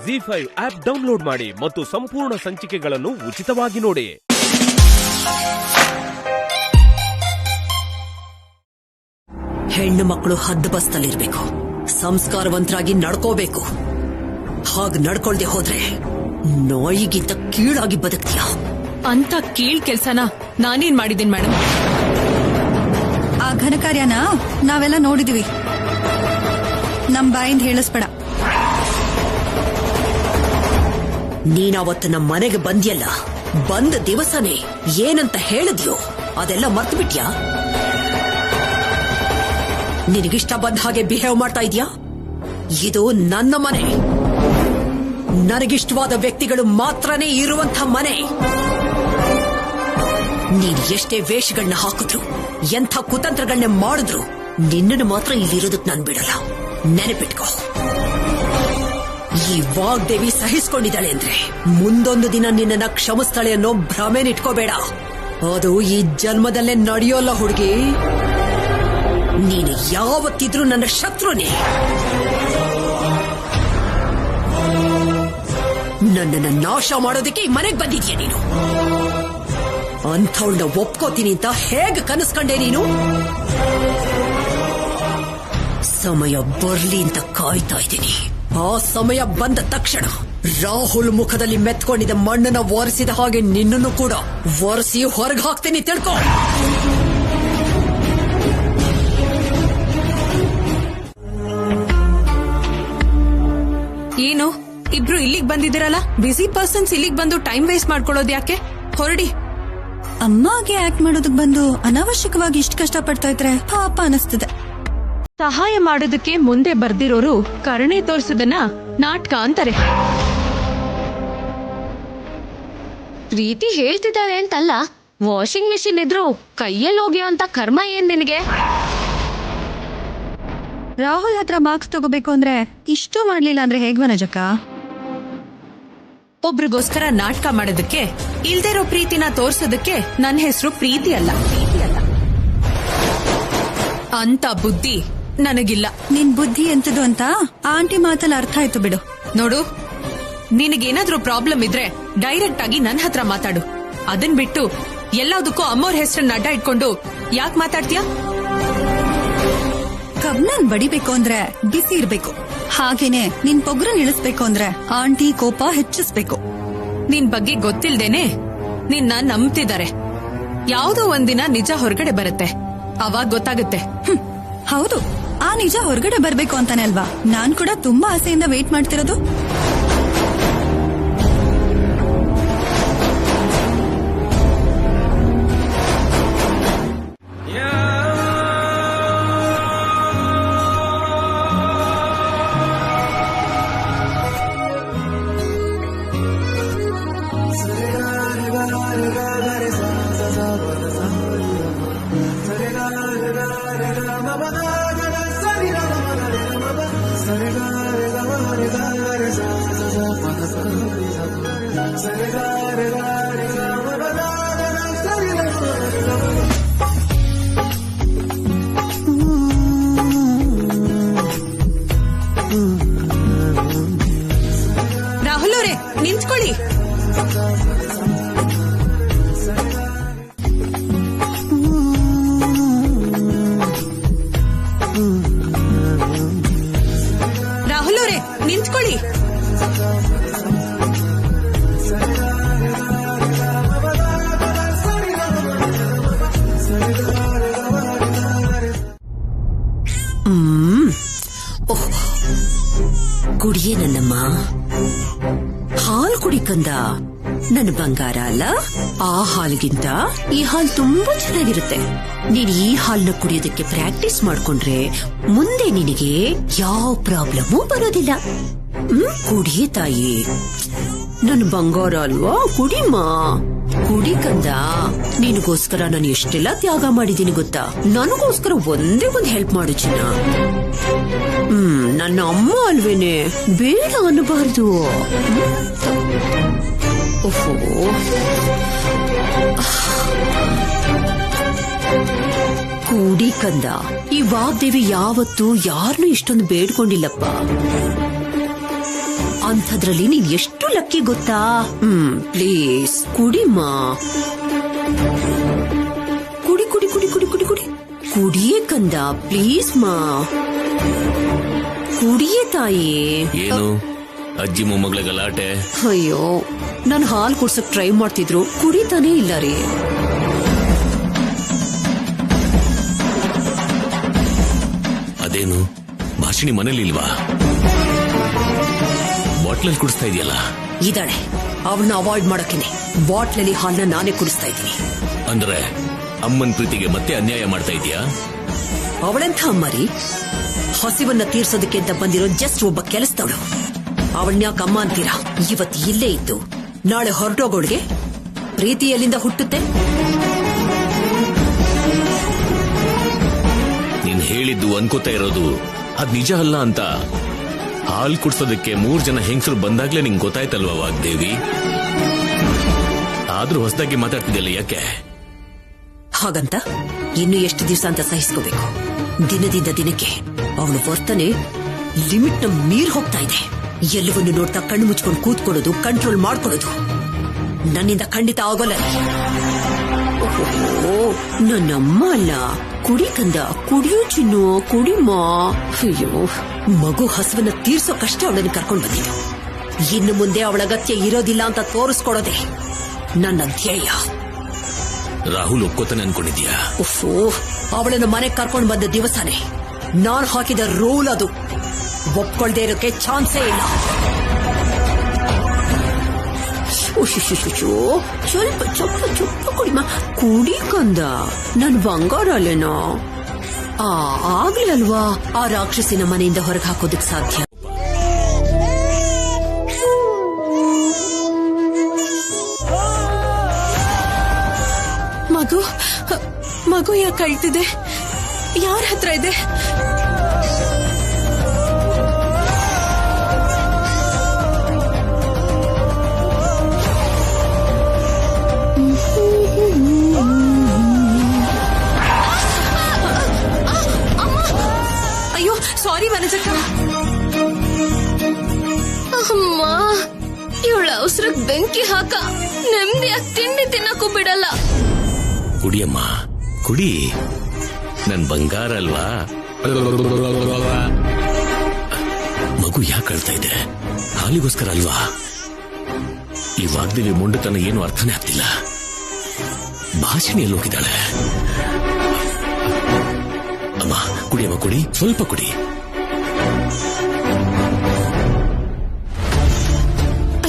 ZEE5 app download ಮಾಡಿ ಮತ್ತು ಸಂಪೂರ್ಣ ಸಂಚಿಕೆಗಳನ್ನು ಉಚಿತವಾಗಿ ನೋಡಿ. ಹೆಣ್ಣು ಮಕ್ಕಳು ಹದ್ದುಬಸ್ತಲ್ಲಿರ್ಬೇಕು, ಸಂಸ್ಕಾರವಂತರಾಗಿ ನಡ್ಕೋಬೇಕು. ಹಾಗೆ ನಡ್ಕೊಳ್ದೆ ಹೋದ್ರೆ ನಾಯಿಗಿಂತ ಕೀಳಾಗಿ ಬದುಕ್ತೀಯ. ಅಂತ ಕೀಳ್ ಕೆಲ್ಸನ ನಾನೇನ್ ಮಾಡಿದ್ದೀನಿ ಮೇಡಮ್? ಆ ಘನಕಾರ್ಯನ ನಾವೆಲ್ಲ ನೋಡಿದೀವಿ. ನಮ್ ಬಾಯಿಂದ ಹೇಳಿಸ್ಬೇಡ. ನೀನಾವತ್ತು ನಮ್ಮ ಮನೆಗೆ ಬಂದ್ಯಲ್ಲ, ಬಂದ ದಿವಸನೇ ಏನಂತ ಹೇಳಿದ್ಯೋ ಅದೆಲ್ಲ ಮರ್ತು ಬಿಟ್ಯಾ? ನಿನಗಿಷ್ಟ ಬಂದ ಹಾಗೆ ಬಿಹೇವ್ ಮಾಡ್ತಾ ಇದ್ಯಾ? ಇದು ನನ್ನ ಮನೆ, ನನಗಿಷ್ಟವಾದ ವ್ಯಕ್ತಿಗಳು ಮಾತ್ರನೇ ಇರುವಂತ ಮನೆ. ನೀನ್ ಎಷ್ಟೇ ವೇಷಗಳನ್ನ ಹಾಕಿದ್ರು, ಎಂಥ ಕುತಂತ್ರಗಳನ್ನ ಮಾಡಿದ್ರು, ನಿನ್ನನ್ನು ಮಾತ್ರ ಇಲ್ಲಿರೋದಕ್ ನಾನ್ ಬಿಡಲ್ಲ. ನೆನಪಿಟ್ಕೋ. ಈ ವಾಗ್ದೇವಿ ಸಹಿಸ್ಕೊಂಡಿದ್ದಾಳೆ ಅಂದ್ರೆ ಮುಂದೊಂದು ದಿನ ನಿನ್ನನ್ನ ಕ್ಷಮಿಸ್ತಾಳೆ ಅನ್ನೋ ಭ್ರಮೆನಿಟ್ಕೋಬೇಡ. ಅದು ಈ ಜನ್ಮದಲ್ಲೇ ನಡೆಯೋಲ್ಲ ಹುಡುಗಿ. ನೀನು ಯಾವತ್ತಿದ್ರೂ ನನ್ನ ಶತ್ರುನೇ. ನನ್ನನ್ನ ನಾಶ ಮಾಡೋದಕ್ಕೆ ಈ ಮನೆಗೆ ಬಂದಿದ್ಯಾ ನೀನು? ಅಂಥವಳನ್ನ ಒಪ್ಕೋತೀನಿ ಅಂತ ಹೇಗೆ ಕನಸ್ಕೊಂಡೆ ನೀನು? ಸಮಯ ಬರ್ಲಿ ಅಂತ ಕಾಯ್ತಾ ಇದ್ದೀನಿ. ಆ ಸಮಯ ಬಂದ ತಕ್ಷಣ ರಾಹುಲ್ ಮುಖದಲ್ಲಿ ಮೆತ್ಕೊಂಡಿದ್ದ ಮಣ್ಣನ್ನ ಒರೆಸಿದ ಹಾಗೆ ನಿನ್ನನ್ನು ಕೂಡ ಒರೆಸಿ ಹೊರಗೆ ಹಾಕ್ತೀನಿ, ತಿಳ್ಕೊ. ಏನು ಇಬ್ರು ಇಲ್ಲಿಗ್ ಬಂದಿದ್ದೀರಲ್ಲ? ಬಿಸಿ ಪರ್ಸನ್ಸ್ ಇಲ್ಲಿಗ್ ಬಂದು ಟೈಮ್ ವೇಸ್ಟ್ ಮಾಡ್ಕೊಳ್ಳೋದು ಯಾಕೆ? ಹೊರಡಿ. ಅಮ್ಮಗೆ ಆಕ್ಟ್ ಮಾಡೋದಕ್ ಬಂದು ಅನಾವಶ್ಯಕವಾಗಿ ಇಷ್ಟ ಕಷ್ಟ ಪಡ್ತಾ ಇದ್ರೆ ಪಾಪ ಅನಿಸ್ತದೆ. ಸಹಾಯ ಮಾಡೋದಕ್ಕೆ ಮುಂದೆ ಬರ್ದಿರೋರು ಕರುಣೆ ತೋರಿಸೋದನ್ನ ನಾಟಕ ಅಂತಾರೆ. ಪ್ರೀತಿ ಹೇಳ್ತಿದ್ದಾಳೆ ಅಂತಲ್ಲ, ವಾಷಿಂಗ್ ಮಿಷಿನ್ ಇದ್ರು ಕೈಯಲ್ಲಿ ಹೋಗ್ಯೋ ಅಂತ ಕರ್ಮ ಏನ್ ನಿನಗೆ? ರಾಹುಲ್ ಹತ್ರ ಮಾರ್ಕ್ಸ್ ತಗೋಬೇಕು ಅಂದ್ರೆ ಇಷ್ಟು ಮಾಡ್ಲಿಲ್ಲ ಅಂದ್ರೆ ಹೇಗ್ ವನಜಕ್ಕ? ಒಬ್ರಿಗೋಸ್ಕರ ನಾಟಕ ಮಾಡೋದಕ್ಕೆ, ಇಲ್ದಿರೋ ಪ್ರೀತಿನ ತೋರ್ಸೋದಕ್ಕೆ ನನ್ನ ಹೆಸರು ಪ್ರೀತಿ ಅಲ್ಲ. ಅಂತ ಬುದ್ಧಿ ನನಗಿಲ್ಲ. ನಿನ್ ಬುದ್ಧಿ ಎಂತದು ಅಂತ ಆಂಟಿ ಮಾತಲ್ಲಿ ಅರ್ಥ ಆಯ್ತು ಬಿಡು. ನೋಡು, ನಿನಗೇನಾದ್ರೂ ಪ್ರಾಬ್ಲಮ್ ಇದ್ರೆ ಡೈರೆಕ್ಟ್ ಆಗಿ ನನ್ನ ಹತ್ರ ಮಾತಾಡು. ಅದನ್ ಬಿಟ್ಟು ಎಲ್ಲದಕ್ಕೂ ಅಮ್ಮೋರ್ ಹೆಸರನ್ನ ಅಡ್ಡ ಇಟ್ಕೊಂಡು ಯಾಕೆ ಮಾತಾಡ್ತೀಯ? ಕಬ್ನನ್ ಬಡಿಬೇಕು ಅಂದ್ರೆ ಬಿಸಿ ಇರ್ಬೇಕು, ಹಾಗೇನೆ ನಿನ್ ಪೊಗ್ರು ನಿಲ್ಲಿಸ್ಬೇಕು ಅಂದ್ರೆ ಆಂಟಿ ಕೋಪ ಹೆಚ್ಚಿಸ್ಬೇಕು. ನಿನ್ ಬಗ್ಗೆ ಗೊತ್ತಿಲ್ದೇನೆ ನಿನ್ನ ನಂಬ್ತಿದ್ದಾರೆ. ಯಾವುದೋ ಒಂದಿನ ನಿಜ ಹೊರಗಡೆ ಬರುತ್ತೆ, ಅವಾಗ ಗೊತ್ತಾಗುತ್ತೆ. ಹೌದು, ಆ ನಿಜ ಹೊರಗಡೆ ಬರ್ಬೇಕು ಅಂತಾನೆ ಅಲ್ವಾ ನಾನ್ ಕೂಡ ತುಂಬಾ ಆಸೆಯಿಂದ ವೇಟ್ ಮಾಡ್ತಿರೋದು. ರಾಹುಲ್ ಅವರೇ, ನಿಂತ್ಕೊಳ್ಳಿ. ರಾಹುಲ್ ಅವರೇ, ನಿಂತ್ಕೊಳ್ಳಿ. ಕುಡಿಯೇ ನನ್ನಮ್ಮ, ಹಾಲು ಕುಡಿಕಂದ. ನನ್ನ ಬಂಗಾರ ಅಲ್ಲ. ಆ ಹಾಲ್ಗಿಂತ ಈ ಹಾಲು ತುಂಬಾ ಚೆನ್ನಾಗಿರುತ್ತೆ. ನೀನ್ ಈ ಹಾಲ್ನ ಕುಡಿಯೋದಕ್ಕೆ ಪ್ರಾಕ್ಟೀಸ್ ಮಾಡ್ಕೊಂಡ್ರೆ ಮುಂದೆ ನಿನಗೆ ಯಾವ ಪ್ರಾಬ್ಲಮೂ ಬರೋದಿಲ್ಲ. ಕುಡಿಯೇ ತಾಯಿ, ನನ್ನ ಬಂಗಾರ ಅಲ್ವಾ, ಕುಡಿಮ್ಮ, ಕುಡಿಕಂದ. ನಿನಗೋಸ್ಕರ ನಾನು ಎಷ್ಟೆಲ್ಲ ತ್ಯಾಗ ಮಾಡಿದ್ದೀನಿ ಗೊತ್ತಾ? ನನಗೋಸ್ಕರ ಒಂದೇ ಒಂದು ಹೆಲ್ಪ್ ಮಾಡು ಚಿನ್ನ. ನನ್ನ ಅಮ್ಮ ಅಲ್ವೇನೆ, ಬೇಡ ಅನ್ನಬಾರ್ದು. ಓಹೋ, ಕೂಡಿ ಕಂದ. ಈ ವಾಗ್ದೇವಿ ಯಾವತ್ತೂ ಯಾರನ್ನೂ ಇಷ್ಟೊಂದು ಬೇಡ್ಕೊಂಡಿಲ್ಲಪ್ಪ. ಅಂಥದ್ರಲ್ಲಿ ನೀನ್ ಎಷ್ಟು ಲಕ್ಕಿ ಗೊತ್ತಾ? ಪ್ಲೀಸ್ ಕುಡಿಮಾ, ಕುಡಿ ಕುಡಿ ಕುಡಿ ಕುಡಿ ಕುಡಿ ಕುಡಿ ಕುಡಿಯೇ ಕಂದ, ಪ್ಲೀಸ್ ಮಾ, ಕುಡಿಯೇ ತಾಯಿ. ಏನು ಅಜ್ಜಿ ಮೊಮ್ಮಗಳ ಗಲಾಟೆ? ಅಯ್ಯೋ, ನಾನು ಹಾಲು ಕುಡ್ಸಕ್ ಟ್ರೈ ಮಾಡ್ತಿದ್ರು, ಕುಡಿತಾನೇ ಇಲ್ಲ ರೀ. ಅದೇನು ಭಾಷಿಣಿ ಮನೇಲಿ ಇಲ್ವಾ? ಬಾಟ್ಲಲ್ಲಿ ಕುಡಿಸ್ತಾ ಇದೆಯಲ್ಲ? ಇದಾಳೆ, ಅವಳನ್ನ ಅವಾಯ್ಡ್ ಮಾಡಕ್ಕೇನೆ ಬಾಟ್ಲಲ್ಲಿ ಹಾಲನ್ನ ನಾನೇ ಕುಡಿಸ್ತಾ ಇದ್ದೀನಿ. ಅಂದ್ರೆ ಅಮ್ಮನ್ ಪ್ರೀತಿಗೆ ಮತ್ತೆ ಅನ್ಯಾಯ ಮಾಡ್ತಾ ಇದೀಯಾ? ಅವಳೆಂಥ ಅಮ್ಮರಿ, ಹಸಿವನ್ನ ತೀರ್ಸೋದಕ್ಕೆ ಅಂತ ಬಂದಿರೋ ಜಸ್ಟ್ ಒಬ್ಬ ಕೆಲಸದವಳು. ಅವಳ್ನ್ಯಾಕ ಅಮ್ಮ ಅಂತೀರಾ? ಇವತ್ತು ಇಲ್ಲೇ ಇದ್ದು ನಾಳೆ ಹೊರಟೋಗೋಳಿಗೆ ಪ್ರೀತಿ ಎಲ್ಲಿಂದ ಹುಟ್ಟುತ್ತೆ? ನೀನ್ ಹೇಳಿದ್ದು ಅನ್ಕೋತಾ ಇರೋದು ಅದ್ ನಿಜ ಅಲ್ಲ ಅಂತ ಹಾಲ್ ಕುಡ್ಸೋದಕ್ಕೆ 3 ಜನ ಹೆಂಗಸರು ಬಂದಾಗ್ಲೇ ನಿಂಗೆ ಗೊತ್ತಾಯ್ತಲ್ವಾ ವಾಗ್ದೇವಿ? ಆದ್ರೂ ಹೊಸದಾಗಿ ಮಾತಾಡ್ತಿದ್ಯಲ್ಲ, ಯಾಕೆ? ಹಾಗಂತ ಇನ್ನು ಎಷ್ಟು ದಿವಸ ಅಂತ ಸಹಿಸ್ಕೋಬೇಕು? ದಿನದಿಂದ ದಿನಕ್ಕೆ ಅವಳು ವರ್ತನೆ ಲಿಮಿಟ್ ನ ಮೀರ್ ಹೋಗ್ತಾ ಇದೆ. ಎಲ್ಲವನ್ನೂ ನೋಡ್ತಾ ಕಣ್ಣು ಮುಚ್ಕೊಂಡು ಕೂತ್ಕೊಳ್ಳೋದು, ಕಂಟ್ರೋಲ್ ಮಾಡ್ಕೊಳ್ಳೋದು ನನ್ನಿಂದ ಖಂಡಿತ ಆಗೋಲ್ಲ. ನನ್ನಮ್ಮ ಅಲ್ಲ, ಕುಡಿ ಕಂದ, ಕುಡಿಯೋ ಚಿನ್ನು, ಕುಡಿಮಾ. ಅಯ್ಯೋ, ಮಗು ಹಸುವನ್ನ ತೀರ್ಸೋ ಕಷ್ಟ ಅವಳನ್ನು ಕರ್ಕೊಂಡು ಬಂದಿದ್ದು. ಇನ್ನು ಮುಂದೆ ಅವಳ ಅಗತ್ಯ ಇರೋದಿಲ್ಲ ಅಂತ ತೋರಿಸ್ಕೊಡೋದೆ ನನ್ನ ಧ್ಯೇಯ. ರಾಹುಲ್ ಒಕ್ಕೋತಾನೆ ಅನ್ಕೊಂಡಿದ್ಯಾ? ಉಫ್ಫೋ, ಅವಳನ್ನು ಮನೆಗೆ ಕರ್ಕೊಂಡು ಬಂದ ದಿವಸನೇ ನಾನ್ ಹಾಕಿದ ರೂಲ್ ಅದು. ಒಪ್ಕೊಳ್ದೇ ಇರೋಕೆ ಚಾನ್ಸೇ ಇಲ್ಲ. ಸ್ವಲ್ಪ ಚೊಪ್ಪ ಚೊಪ್ಪ ಕುಡಿಮ, ಕುಡಿ ಕಂದ, ನನ್ ಬಂಗಾರ ಅಲ್ಲೇನೋ. ಆಗ್ಲೇ ಅಲ್ವಾ ಆ ರಾಕ್ಷಸಿನ ಮನೆಯಿಂದ ಹೊರಗೆ ಹಾಕೋದಕ್ ಸಾಧ್ಯ. ಮಗು ಮಗು ಯಾಕೆ ಅಳ್ತಿದೆ? ಯಾರ ಹತ್ರ ಇದೆ? ಅಯ್ಯೋ ಸಾರಿ ವನಜಕ್ಕ. ಅಮ್ಮ, ಇವಳ ಅವಸರಕ್ಕೆ ಬೆಂಕಿ ಹಾಕ, ನೆಮ್ಮದಿಯಾಗಿ ತಿಂಡಿ ತಿನ್ನಕ್ಕೂ ಬಿಡಲ್ಲ. ಕುಡಿಯಮ್ಮ, ಕುಡಿ, ನನ್ ಬಂಗಾರ ಅಲ್ವಾ? ಮಗು ಯಾಕೆ ಅಳ್ತಾ ಇದೆ? ಹಾಲಿಗೋಸ್ಕರ ಅಲ್ವಾ? ಈ ವಾಗ್ದೇವಿ ಮೊಂಡತನ ಏನು ಅರ್ಥನೇ ಆಗ್ತಿಲ್ಲ. ಭಾಷಿಣಿ ಎಲ್ಲಿ ಹೋಗಿದ್ದಾಳೆ? ಅಮ್ಮ ಕುಡಿಯಮ್ಮ, ಕುಡಿ, ಸ್ವಲ್ಪ ಕುಡಿ.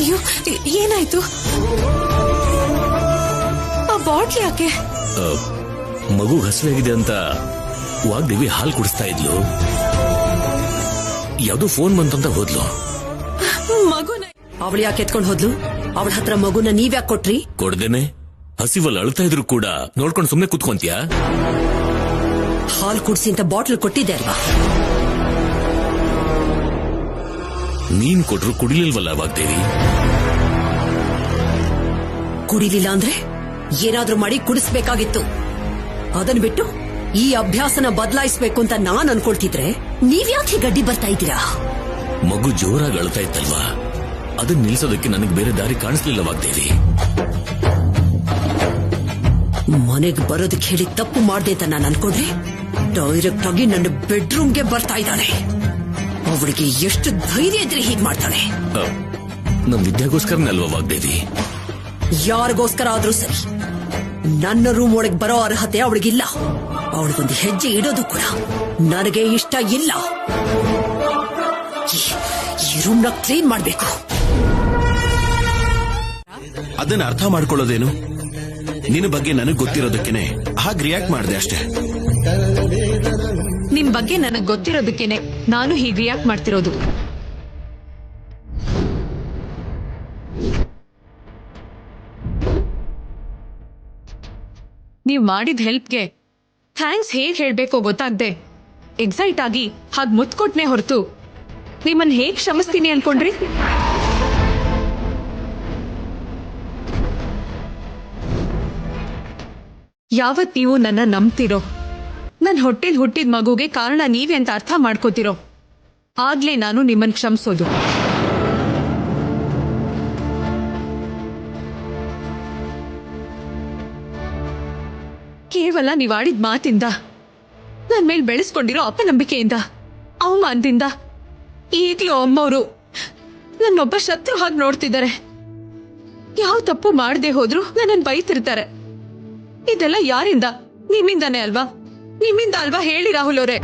ಅಯ್ಯೋ ಏನಾಯ್ತು? ಆ ಬಾಟ್ಲಿ ಯಾಕೆ? ಮಗು ಹಸುವಾಗಿದೆ ಅಂತ ವಾಗ್ದೇವಿ ಹಾಲು ಕುಡಿಸ್ತಾ ಇದ್ಲು. ಯಾವ್ದೋ ಫೋನ್ ಬಂತಂತ ಹೋದ್ಲು. ಮಗುನ ಅವಳು ಯಾಕೆ ಎತ್ಕೊಂಡು ಹೋದ್ಲು? ಅವಳ ಹತ್ರ ಮಗುನ ನೀವ್ಯಾಕೆ ಕೊಟ್ರಿ? ಕೊಡ್ದೇನೆ, ಹಸಿವಲ್ಲಿ ಅಳ್ತಾ ಇದ್ರು ಕೂಡ ನೋಡ್ಕೊಂಡು ಸುಮ್ನೆ ಕುತ್ಕೊಂತೀಯಾ? ಹಾಲು ಕುಡಿಸಿ ಅಂತ ಬಾಟ್ಲ್ ಕೊಟ್ಟಿದ್ದೆ ಅಲ್ವಾ? ನೀನ್ ಕೊಟ್ರು ಕುಡಿಲಿಲ್ವಲ್ಲ ವಾಗ್ದೇವಿ? ಕುಡಿಲಿಲ್ಲ ಅಂದ್ರೆ ಏನಾದ್ರೂ ಮಾಡಿ ಕುಡಿಸ್ಬೇಕಾಗಿತ್ತು. ಅದನ್ ಬಿಟ್ಟು ಈ ಅಭ್ಯಾಸನ ಬದಲಾಯಿಸಬೇಕು ಅಂತ ನಾನ್ ಅನ್ಕೊಳ್ತಿದ್ರೆ ನೀವ್ಯಾಕೆ ಗಡ್ಡಿ ಬರ್ತಾ ಇದ್ದೀರಾ? ಮಗು ಜೋರಾಗಿ ಅಳ್ತಾ ಇತ್ತಲ್ವಾ, ಅದನ್ನ ನಿಲ್ಸೋದಕ್ಕೆ ನನಗೆ ಬೇರೆ ದಾರಿ ಕಾಣಿಸ್ಲಿಲ್ಲ ವಾಗ್ದೇವಿ. ಮನೆಗೆ ಬರೋದಕ್ಕೆ ಹೇಳಿ ತಪ್ಪು ಮಾಡ್ದೆ ಅಂತ ನಾನು ಅನ್ಕೊಂಡ್ರೆ ಡೈರೆಕ್ಟ್ ಆಗಿ ನನ್ನ ಬೆಡ್ರೂಮ್ಗೆ ಬರ್ತಾ ಇದ್ದಾಳೆ. ಅವಳಿಗೆ ಎಷ್ಟು ಧೈರ್ಯ ಇದ್ರೆ ಹೀಗ್ ಮಾಡ್ತಾಳೆ? ನಮ್ ವಿದ್ಯಾಗೋಸ್ಕರನೇ ಅಲ್ವಾ ವಾಗ್ದೇವಿ? ಯಾರಿಗೋಸ್ಕರ ಆದ್ರೂ ಸರಿ, ನನ್ನ ರೂಮ್ ಒಳಗೆ ಬರೋ ಅರ್ಹತೆ ಅವಳಿಗಿಲ್ಲ. ಅವಳಿಗೊಂದು ಹೆಜ್ಜೆ ಇಡೋದು ಕೂಡ ನನಗೆ ಇಷ್ಟ ಇಲ್ಲ. ಈ ರೂಮ್ ನ ಕ್ಲೀನ್ ಮಾಡ್ಬೇಕು. ಅದನ್ನ ಅರ್ಥ ಮಾಡ್ಕೊಳ್ಳೋದೇನು? ನಿನ್ನ ಬಗ್ಗೆ ನನಗ್ ಗೊತ್ತಿರೋದಕ್ಕೇನೆ ಹಾಗೆ ರಿಯಾಕ್ಟ್ ಮಾಡಿದೆ ಅಷ್ಟೇ. ನಿಮ್ ಬಗ್ಗೆ ನನಗ್ ಗೊತ್ತಿರೋದಕ್ಕೇನೆ ನಾನು ಹೀಗೆ ರಿಯಾಕ್ಟ್ ಮಾಡ್ತಿರೋದು. ನೀವ್ ಮಾಡಿದ ಹೆಲ್ಪ್ಗೆ ಥ್ಯಾಂಕ್ಸ್ ಹೇಗ್ ಹೇಳ್ಬೇಕೋ ಗೊತ್ತಾಗ್ದೆ ಎಕ್ಸೈಟ್ ಆಗಿ ಹಾಗೆ ಮುತ್ಕೊಟ್ನೆ ಹೊರತು ನಿಮ್ಮನ್ನ ಹೇಗ್ ಕ್ಷಮಿಸ್ತೀನಿ ಅನ್ಕೊಂಡ್ರಿ? ಯಾವತ್ ನೀವು ನನ್ನ ನಂಬ್ತಿರೋ, ನನ್ ಹೊಟ್ಟೆಲ್ ಹುಟ್ಟಿದ ಮಗುಗೆ ಕಾರಣ ನೀವೇ ಅಂತ ಅರ್ಥ ಮಾಡ್ಕೋತಿರೋ ಆಗ್ಲೇ ನಾನು ನಿಮ್ಮನ್ನ ಕ್ಷಮಿಸೋದು. ಕೇವಲ ನೀವ್ ಆಡಿದ ಮಾತಿಂದ, ನನ್ ಮೇಲ್ ಬೆಳೆಸ್ಕೊಂಡಿರೋ ಅಪನಂಬಿಕೆಯಿಂದ, ಅವಮಾನದಿಂದ ಈಗ್ಲೂ ಅಮ್ಮವರು ನನ್ನೊಬ್ಬ ಶತ್ರು ಹಾಗೆ ನೋಡ್ತಿದ್ದಾರೆ. ಯಾವ ತಪ್ಪು ಮಾಡದೆ ಹೋದ್ರು ನನ್ನನ್ನು ಬೈತಿರ್ತಾರೆ. ಇದೆಲ್ಲ ಯಾರಿಂದ? ನಿಮ್ಮಿಂದಾನೇ ಅಲ್ವಾ? ನಿಮ್ಮಿಂದ ಅಲ್ವಾ ಹೇಳಿ ರಾಹುಲ್ ಅವರೇ.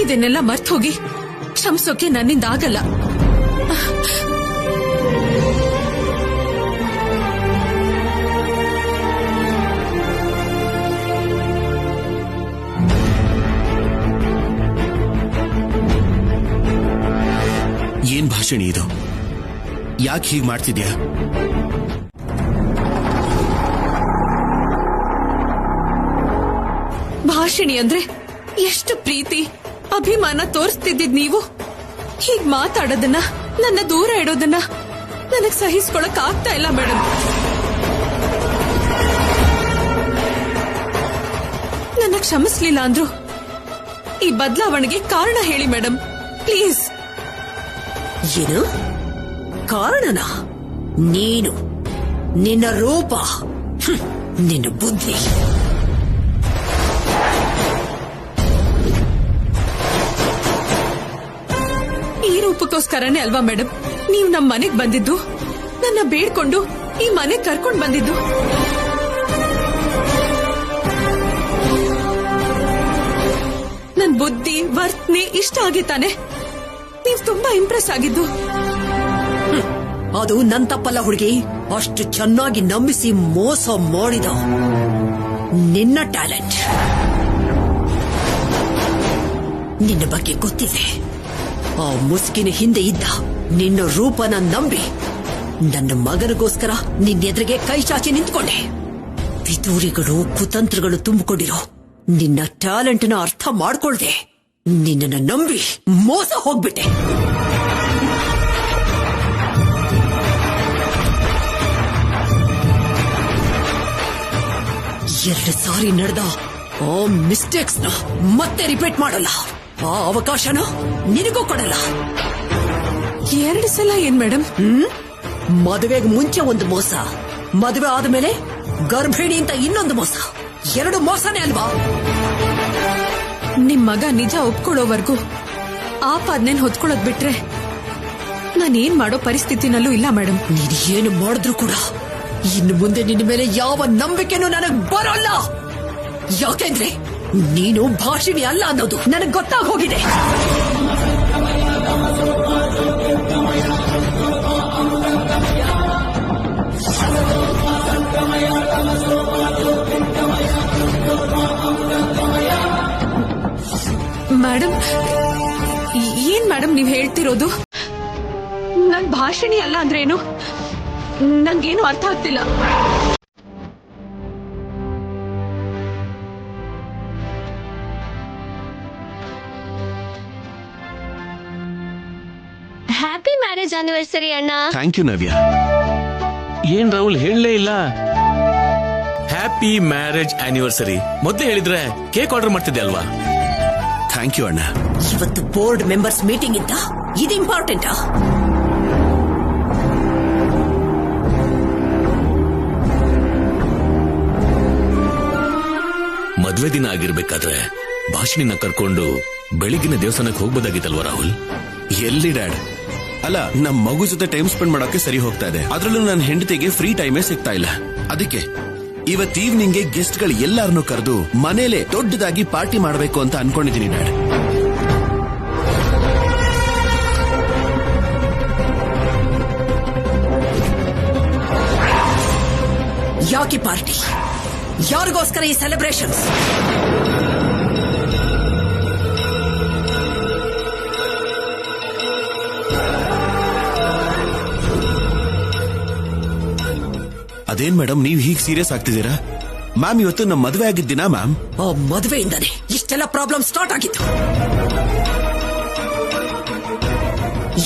ಇದನ್ನೆಲ್ಲ ಮರ್ತ್ ಹೋಗಿ ಕ್ಷಮಿಸೋಕೆ ನನ್ನಿಂದ ಆಗಲ್ಲ. ಏನ್ ಭಾಷಣಿ ಇದು? ಯಾಕೆ ಹೀಗೆ ಮಾಡ್ತಿದ್ಯಾ? ಭಾಷಣಿ ಅಂದ್ರೆ ಎಷ್ಟು ಪ್ರೀತಿ ಅಭಿಮಾನ ತೋರಿಸ್ತಿದ್ದಿದ್ ನೀವು. ಹೀಗ್ ಮಾತಾಡೋದನ್ನ, ನನ್ನ ದೂರ ಇಡೋದನ್ನ ನನಗ್ ಸಹಿಸ್ಕೊಳಕ್ ಆಗ್ತಾ ಇಲ್ಲ ಮೇಡಮ್. ನನ್ನ ಕ್ಷಮಿಸ್ಲಿಲ್ಲ ಅಂದ್ರು ಈ ಬದಲಾವಣೆಗೆ ಕಾರಣ ಹೇಳಿ ಮೇಡಮ್, ಪ್ಲೀಸ್. ಏನು ಕಾರಣನ? ನೀನು, ನಿನ್ನ ರೂಪ, ನಿನ್ನ ಬುದ್ಧಿ. ಈ ರೂಪಕ್ಕೋಸ್ಕರನೇ ಅಲ್ವಾ ಮೇಡಮ್ ನೀವು ನಮ್ಮ ಮನೆಗ್ ಬಂದಿದ್ದು, ನನ್ನ ಬೇಡ್ಕೊಂಡು ಈ ಮನೆಗ್ ಕರ್ಕೊಂಡ್ ಬಂದಿದ್ದು? ನನ್ ಬುದ್ಧಿ ವರ್ತನೆ ಇಷ್ಟ ಆಗಿತ್ತಾನೆ ನೀವ್ ತುಂಬಾ ಇಂಪ್ರೆಸ್ ಆಗಿದ್ದು. ಅದು ನನ್ ತಪ್ಪಲ್ಲ ಹುಡುಗಿ. ಅಷ್ಟು ಚೆನ್ನಾಗಿ ನಂಬಿಸಿ ಮೋಸ ಮಾಡಿದ ನಿನ್ನ ಟ್ಯಾಲೆಂಟ್. ನಿನ್ನ ಬಗ್ಗೆ ಗೊತ್ತಿದೆ. ಆ ಮುಸ್ಕಿನ ಹಿಂದೆ ಇದ್ದ ನಿನ್ನ ರೂಪನ ನಂಬಿ ನನ್ನ ಮಗನಿಗೋಸ್ಕರ ನಿನ್ನೆದುರಿಗೆ ಕೈ ಚಾಚಿ ನಿಂತ್ಕೊಂಡೆ. ಪಿತೂರಿಗಳು, ಕುತಂತ್ರಗಳು ತುಂಬಿಕೊಂಡಿರೋ ನಿನ್ನ ಟ್ಯಾಲೆಂಟ್ನ ಅರ್ಥ ಮಾಡ್ಕೊಳ್ದೆ ನಿನ್ನನ್ನು ನಂಬಿ ಮೋಸ ಹೋಗ್ಬಿಟ್ಟೆ. ಎರಡು ಸಾರಿ ನಡೆದ ಆ ಮಿಸ್ಟೇಕ್ಸ್ ನ ಮತ್ತೆ ರಿಪೀಟ್ ಮಾಡಲ್ಲ. ಆ ಅವಕಾಶನ ನಿನಗೂ ಕೊಡಲ್ಲ. 2 ಸಲ ಏನ್ ಮೇಡಮ್? ಮದುವೆಗೆ ಮುಂಚೆ ಒಂದು ಮೋಸ, ಮದುವೆ ಆದ್ಮೇಲೆ ಗರ್ಭಿಣಿ ಅಂತ ಇನ್ನೊಂದು ಮೋಸ. 2 ಮೋಸನೇ ಅಲ್ವಾ? ನಿಮ್ ಮಗ ನಿಜ ಒಪ್ಕೊಳ್ಳೋವರ್ಗೂ ಆಪಾದನೆನ್ ಹೊತ್ಕೊಳ್ಳೋದ್ ಬಿಟ್ರೆ ನಾನೇನ್ ಮಾಡೋ ಪರಿಸ್ಥಿತಿನಲ್ಲೂ ಇಲ್ಲ ಮೇಡಮ್. ನೀನು ಏನು ಮಾಡಿದ್ರು ಕೂಡ ಇನ್ನು ಮುಂದೆ ನಿನ್ನ ಮೇಲೆ ಯಾವ ನಂಬಿಕೆನೂ ನನಗ್ ಬರೋಲ್ಲ. ಯಾಕೆಂದ್ರೆ ನೀನು ಭಾಷಿಣಿ ಅಲ್ಲ ಅನ್ನೋದು ನನಗ್ ಗೊತ್ತಾಗ ಹೋಗಿದೆ. ಮೇಡಮ್, ಏನ್ ಮೇಡಮ್ ನೀವ್ ಹೇಳ್ತಿರೋದು? ನನ್ ಭಾಷಣಿ ಅಲ್ಲ ಅಂದ್ರೆ ಏನು? ನಂಗೇನು ಅರ್ಥ ಆಗ್ತಿಲ್ಲ. ಹ್ಯಾಪಿ ಮ್ಯಾರೇಜ್ ಆನಿವರ್ಸರಿ ಅಣ್ಣ. ಥ್ಯಾಂಕ್ ಯು ನವ್ಯ. ಏನ್ ರಾಹುಲ್ ಹೇಳಲೇ ಇಲ್ಲ? ಹ್ಯಾಪಿ ಮ್ಯಾರೇಜ್ ಆನಿವರ್ಸರಿ ಮೊದಲೇ ಹೇಳಿದ್ರೆ ಕೇಕ್ ಆರ್ಡರ್ ಮಾಡ್ತಿದ್ದೆ ಅಲ್ವಾ? ಥ್ಯಾಂಕ್ ಯು ಅಣ್ಣ. ಇವತ್ತು ಬೋರ್ಡ್ ಮೆಂಬರ್ಸ್ ಮೀಟಿಂಗ್ ಇದ್ದ. ಇದು ಇಂಪಾರ್ಟೆಂಟಾ? ಮದ್ವೆ ದಿನ ಆಗಿರ್ಬೇಕಾದ್ರೆ ಭಾಷಣಿನ ಕರ್ಕೊಂಡು ಬೆಳಿಗ್ಗಿನ ದೇವಸ್ಥಾನಕ್ಕೆ ಹೋಗ್ಬೋದಾಗಿತ್ತಲ್ವಾ ರಾಹುಲ್? ಎಲ್ಲಿ ಡ್ಯಾಡ್? ಅಲ್ಲ, ನಮ್ ಮಗು ಜೊತೆ ಟೈಮ್ ಸ್ಪೆಂಡ್ ಮಾಡೋಕೆ ಸರಿ ಹೋಗ್ತಾ ಇದೆ. ಅದ್ರಲ್ಲೂ ನನ್ನ ಹೆಂಡತಿಗೆ ಫ್ರೀ ಟೈಮೇ ಸಿಗ್ತಾ ಇಲ್ಲ. ಅದಕ್ಕೆ ಇವತ್ತು ಈವ್ನಿಂಗ್ಗೆ ಗೆಸ್ಟ್ ಗಳು ಎಲ್ಲಾರನ್ನೂ ಕರೆದು ಮನೇಲೆ ದೊಡ್ಡದಾಗಿ ಪಾರ್ಟಿ ಮಾಡಬೇಕು ಅಂತ ಅನ್ಕೊಂಡಿದ್ದೀನಿ ಡ್ಯಾಡ್. ಯಾಕೆ ಪಾರ್ಟಿ? ಯಾರಿಗೋಸ್ಕರ ಈ ಸೆಲೆಬ್ರೇಷನ್ಸ್? ಅದೇನ್ ಮೇಡಮ್ ನೀವ್ ಹೀಗ್ ಸೀರಿಯಸ್ ಆಗ್ತಿದ್ದೀರಾ? ಮ್ಯಾಮ್ ಇವತ್ತು ನಮ್ಮ ಮದುವೆ ಆಗಿದ್ದಿನ ಮ್ಯಾಮ್. ಆ ಮದುವೆಯಿಂದಾನೆ ಇಷ್ಟೆಲ್ಲ ಪ್ರಾಬ್ಲಮ್ ಸ್ಟಾರ್ಟ್ ಆಗಿತ್ತು.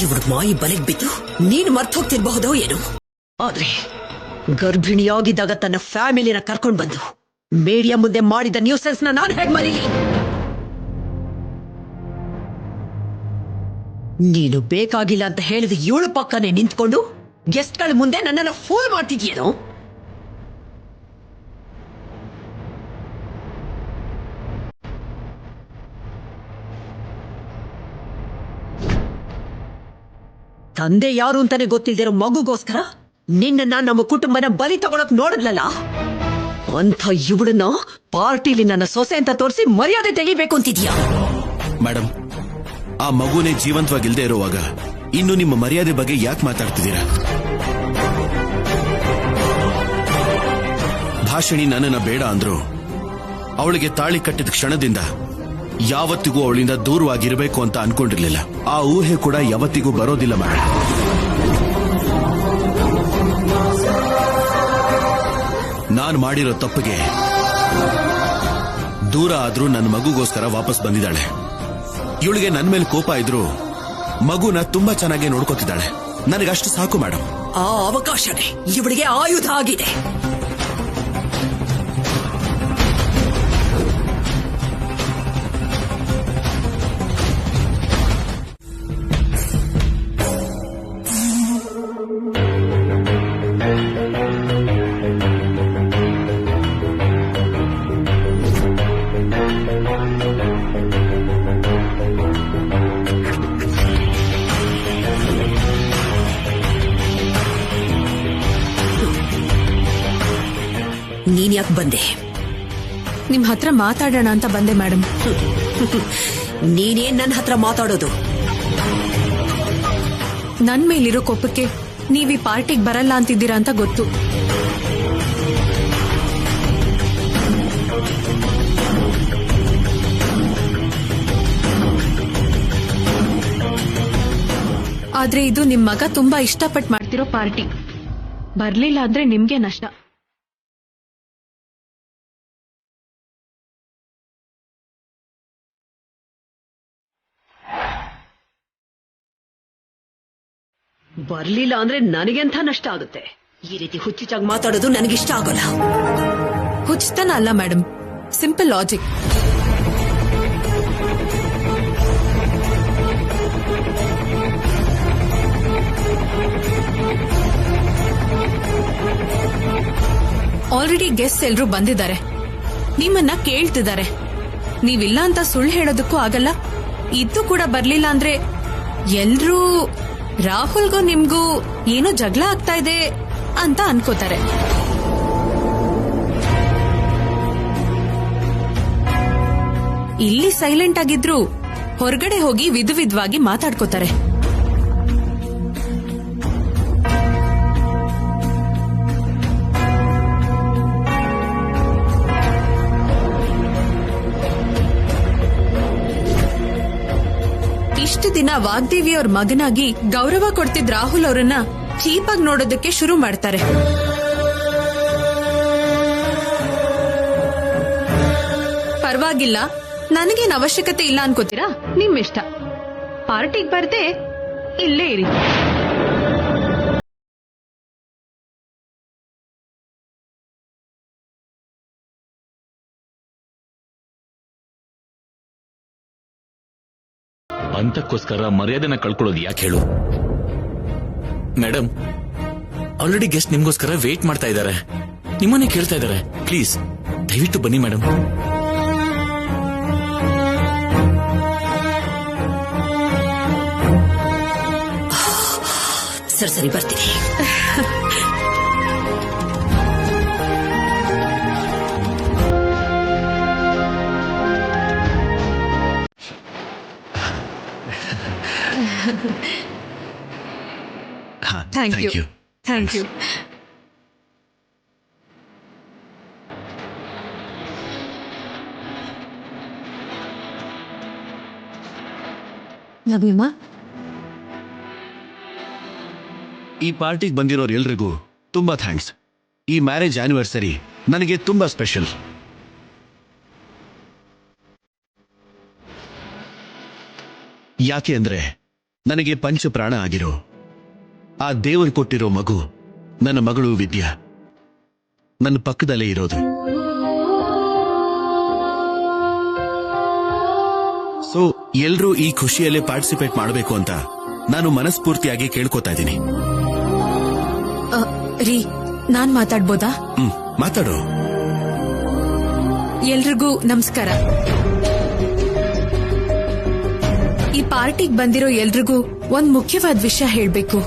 ಇವ್ರ ಮಾಯಿ ಬಲೆಗ್ ಬಿದ್ದು ನೀನು ಮರ್ತು ಹೋಗ್ತಿರ್ಬಹುದೋ ಏನು. ಆದ್ರೆ ಗರ್ಭಿಣಿಯಾಗಿದ್ದಾಗ ತನ್ನ ಫ್ಯಾಮಿಲಿನ ಕರ್ಕೊಂಡ್ ಬಂದು ಮೀಡಿಯಾ ಮುಂದೆ ಮಾಡಿದ ನ್ಯೂಸೆನ್ಸ್ ನ ನಾನು ಹೇಗ್ ಮರೀಲಿ? ನೀನು ಬೇಕಾಗಿಲ್ಲ ಅಂತ ಹೇಳಿದ 7 ಪಕ್ಕನೆ ನಿಂತ್ಕೊಂಡು ಗೆಸ್ಟ್ಗಳ ಮುಂದೆ ನನ್ನನ್ನು ಫೂಲ್ ಮಾಡ್ತಿದ್ಯೇನೋ? ತಂದೆ ಯಾರು ಅಂತಾನೆ ಗೊತ್ತಿಲ್ದಿರೋ ಮಗುಗೋಸ್ಕರ ನಿನ್ನ ನಮ್ಮ ಕುಟುಂಬನ ಬಲಿ ತಗೊಳಕ್ ನೋಡಿದ್ಲಲ್ಲ, ಅಂಥ ಇವಳನ್ನ ಪಾರ್ಟಿಲಿ ನನ್ನ ಸೊಸೆ ಅಂತ ತೋರಿಸಿ ಮರ್ಯಾದೆ ತೆಗಿಬೇಕು ಅಂತಿದ್ಯಾ? ಮೇಡಮ್, ಆ ಮಗುನೇ ಜೀವಂತವಾಗಿಲ್ದೇ ಇರುವಾಗ ಇನ್ನು ನಿಮ್ಮ ಮರ್ಯಾದೆ ಬಗ್ಗೆ ಯಾಕೆ ಮಾತಾಡ್ತಿದ್ದೀರಾ? ಭಾಷಣಿ ನನ್ನನ್ನ ಬೇಡ ಅಂದ್ರು ಅವಳಿಗೆ ತಾಳಿ ಕಟ್ಟಿದ ಕ್ಷಣದಿಂದ ಯಾವತ್ತಿಗೂ ಅವಳಿಂದ ದೂರವಾಗಿರಬೇಕು ಅಂತ ಅನ್ಕೊಂಡಿರ್ಲಿಲ್ಲ. ಆ ಊಹೆ ಕೂಡ ಯಾವತ್ತಿಗೂ ಬರೋದಿಲ್ಲ ಮೇಡಮ್. ನಾನು ಮಾಡಿರೋ ತಪ್ಪಿಗೆ ದೂರ ಆದ್ರೂ ನನ್ನ ಮಗುಗೋಸ್ಕರ ವಾಪಸ್ ಬಂದಿದ್ದಾಳೆ. ಇವಳಿಗೆ ನನ್ನ ಮೇಲೆ ಕೋಪ ಇದ್ರು ಮಗುನ ತುಂಬಾ ಚೆನ್ನಾಗಿ ನೋಡ್ಕೋತಿದ್ದಾಳೆ. ನನಗಷ್ಟು ಸಾಕು ಮೇಡಮ್. ಆ ಅವಕಾಶನೇ ಇವಳಿಗೆ ಆಯುಧ ಆಗಿದೆ. ನೀನ್ ಯಾಕೆ ಬಂದೆ? ನಿಮ್ ಹತ್ರ ಮಾತಾಡೋಣ ಅಂತ ಬಂದೆ ಮೇಡಮ್. ನೀನೇನ್ ನನ್ನ ಹತ್ರ ಮಾತಾಡೋದು? ನನ್ ಮೇಲಿರೋ ಕೋಪಕ್ಕೆ ನೀವ್ ಈ ಪಾರ್ಟಿಗೆ ಬರಲ್ಲ ಅಂತಿದ್ದೀರಾ ಅಂತ ಗೊತ್ತು. ಆದ್ರೆ ಇದು ನಿಮ್ ಮಗ ತುಂಬಾ ಇಷ್ಟಪಟ್ಟು ಮಾಡ್ತಿರೋ ಪಾರ್ಟಿ. ಬರ್ಲಿಲ್ಲ ಅಂದ್ರೆ ನಿಮ್ಗೆ ನಷ್ಟ. ಬರ್ಲಿಲ್ಲ ಅಂದ್ರೆ ನನಗೆಂಥ ನಷ್ಟ ಆಗುತ್ತೆ. ಈ ರೀತಿ ಹುಚ್ಚುಚ್ಚಾಗಿ ಮಾತಾಡೋದು ನನಗಿಷ್ಟ ಆಗೋಲ್ಲ. ಹುಚ್ಚತನ ಅಲ್ಲ madam, simple logic. Already guest ಎಲ್ರೂ ಬಂದಿದ್ದಾರೆ, ನಿಮ್ಮನ್ನ ಕೇಳ್ತಿದ್ದಾರೆ. ನೀವಿಲ್ಲ ಅಂತ ಸುಳ್ಳು ಹೇಳೋದಕ್ಕೂ ಆಗಲ್ಲ. ಇದು ಕೂಡ ಬರ್ಲಿಲ್ಲ ಅಂದ್ರೆ ಎಲ್ರೂ ರಾಹುಲ್ಗೂ ನಿಮ್ಗೂ ಏನೋ ಜಗಳ ಆಗ್ತಾ ಇದೆ ಅಂತ ಅನ್ಕೋತಾರೆ. ಇಲ್ಲಿ ಸೈಲೆಂಟ್ ಆಗಿದ್ರು ಹೊರಗಡೆ ಹೋಗಿ ವಿಧವಾಗಿ ಮಾತಾಡ್ಕೋತಾರೆ. ಇಷ್ಟು ದಿನ ವಾಗ್ದೇವಿ ಅವ್ರ ಮಗನಾಗಿ ಗೌರವ ಕೊಡ್ತಿದ್ ರಾಹುಲ್ ಅವರನ್ನ ಚೀಪಾಗಿ ನೋಡೋದಕ್ಕೆ ಶುರು ಮಾಡ್ತಾರೆ. ಪರವಾಗಿಲ್ಲ, ನನಗೇನ್ ಅವಶ್ಯಕತೆ ಇಲ್ಲ ಅನ್ಕೋತೀರಾ? ನಿಮ್ ಇಷ್ಟ. ಪಾರ್ಟಿಗೆ ಬರ್ದೆ ಇಲ್ಲೇ ಇರಿ. ಅಂತಕ್ಕೋಸ್ಕರ ಮರ್ಯಾದೆನ ಕಳ್ಕೊಳ್ಳೋದು ಯಾಕೆ ಹೇಳು? ಮೇಡಮ್, ಆಲ್ರೆಡಿ ಗೆಸ್ಟ್ ನಿಮ್ಗೋಸ್ಕರ ವೇಟ್ ಮಾಡ್ತಾ ಇದ್ದಾರೆ, ನಿಮ್ಮನ್ನೇ ಕೇಳ್ತಾ ಇದ್ದಾರೆ. ಪ್ಲೀಸ್ ದಯವಿಟ್ಟು ಬನ್ನಿ ಮೇಡಮ್. ಸರಿ ಬರ್ತೀನಿ. Thank you. Thank you. ನವೀಮ, ಈ ಪಾರ್ಟಿಗೆ ಬಂದಿರೋರು ಎಲ್ರಿಗೂ ತುಂಬಾ ಥ್ಯಾಂಕ್ಸ್. ಈ ಮ್ಯಾರೇಜ್ ಆನಿವರ್ಸರಿ ನನಗೆ ತುಂಬಾ ಸ್ಪೆಷಲ್. ಯಾಕೆ ಅಂದ್ರೆ ನನಗೆ ಪಂಚ ಪ್ರಾಣ ಆಗಿರೋ ಆ ದೇವರು ಕೊಟ್ಟಿರೋ ಮಗು ನನ್ನ ಮಗಳು ವಿದ್ಯಾ ನನ್ನ ಪಕ್ಕದಲ್ಲೇ ಇರೋದು. ಸೊ ಎಲ್ರೂ ಈ ಖುಷಿಯಲ್ಲೇ ಪಾರ್ಟಿಸಿಪೇಟ್ ಮಾಡಬೇಕು ಅಂತ ನಾನು ಮನಸ್ಫೂರ್ತಿಯಾಗಿ ಕೇಳ್ಕೊತಾ ಇದ್ದೀನಿ. ರೀ, ನಾನ್ ಮಾತಾಡ್ಬೋದಾ? ಮಾತಾಡು. ಎಲ್ರಿಗೂ ನಮಸ್ಕಾರ. ಈ ಪಾರ್ಟಿಗ್ ಬಂದಿರೋ ಎಲ್ರಿಗೂ ಒಂದ್ ಮುಖ್ಯವಾದ ವಿಷಯ ಹೇಳ್ಬೇಕು.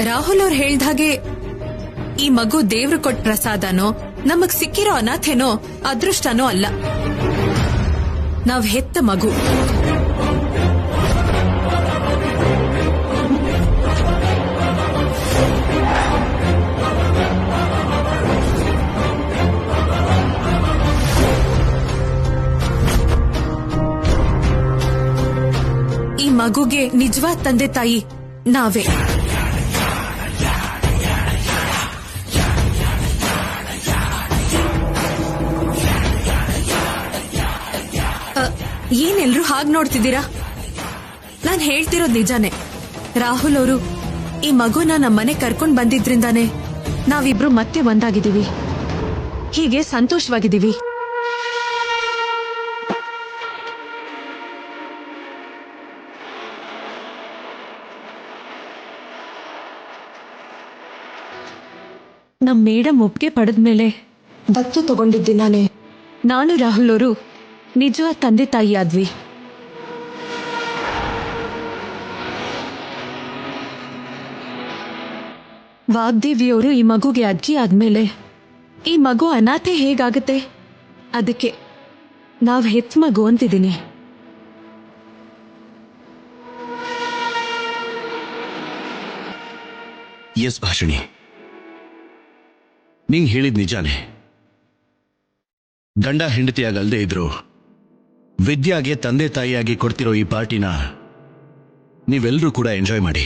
ರಾಹುಲ್ ಅವ್ರು ಹೇಳ್ದ ಹಾಗೆ ಈ ಮಗು ದೇವ್ರು ಕೊಟ್ಟ ಪ್ರಸಾದನೋ ನಮಗ್ ಸಿಕ್ಕಿರೋ ಅನಾಥೇನೋ ಅದೃಷ್ಟನೋ ಅಲ್ಲ. ನಾವ್ ಹೆತ್ತ ಮಗು. ಈ ಮಗುಗೆ ನಿಜವಾದ ತಂದೆ ತಾಯಿ ನಾವೇ. ಏನೆಲ್ರೂ ಹಾಗ್ ನೋಡ್ತಿದ್ದೀರಾ? ನಾನ್ ಹೇಳ್ತಿರೋದ್ ನಿಜಾನೇ. ರಾಹುಲ್ ಅವರು ಈ ಮಗುನ ನಮ್ಮನೆ ಕರ್ಕೊಂಡ್ ಬಂದಿದ್ರಿಂದಾನೆ ನಾವಿಬ್ರು ಮತ್ತೆ ಒಂದಾಗಿದ್ದೀವಿ, ಹೀಗೆ ಸಂತೋಷವಾಗಿದ್ದೀವಿ. ನಮ್ ಮೇಡಮ್ ಒಪ್ಪಿಗೆ ಪಡೆದ್ಮೇಲೆ ದತ್ತು ತಗೊಂಡಿದ್ದೆ ನಾನು ರಾಹುಲ್ ಅವರು ನಿಜವಾದ ತಂದೆ ತಾಯಿ ಆದ್ವಿ. ವಾಗ್ದೇವಿಯವರು ಈ ಮಗುಗೆ ಅಜ್ಜಿ ಆದ್ಮೇಲೆ ಈ ಮಗು ಅನಾಥೆ ಹೇಗಾಗುತ್ತೆ? ಅದಕ್ಕೆ ನಾವ್ ಹೆತ್ ಮಗು ಅಂತಿದ್ದೀನಿ. ಎಸ್ ಭಾಷಿಣಿ, ನೀನ್ ಹೇಳಿದ್ ನಿಜಾನೇ. ಗಂಡ ಹೆಂಡತಿಯಾಗಲ್ದೇ ಇದ್ರು ವಿದ್ಯಾಗೆ ತಂದೆ ತಾಯಿಯಾಗಿ ಕೊಡ್ತಿರೋ ಈ ಪಾರ್ಟಿನ ನೀವೆಲ್ಲರೂ ಕೂಡ ಎಂಜಾಯ್ ಮಾಡಿ.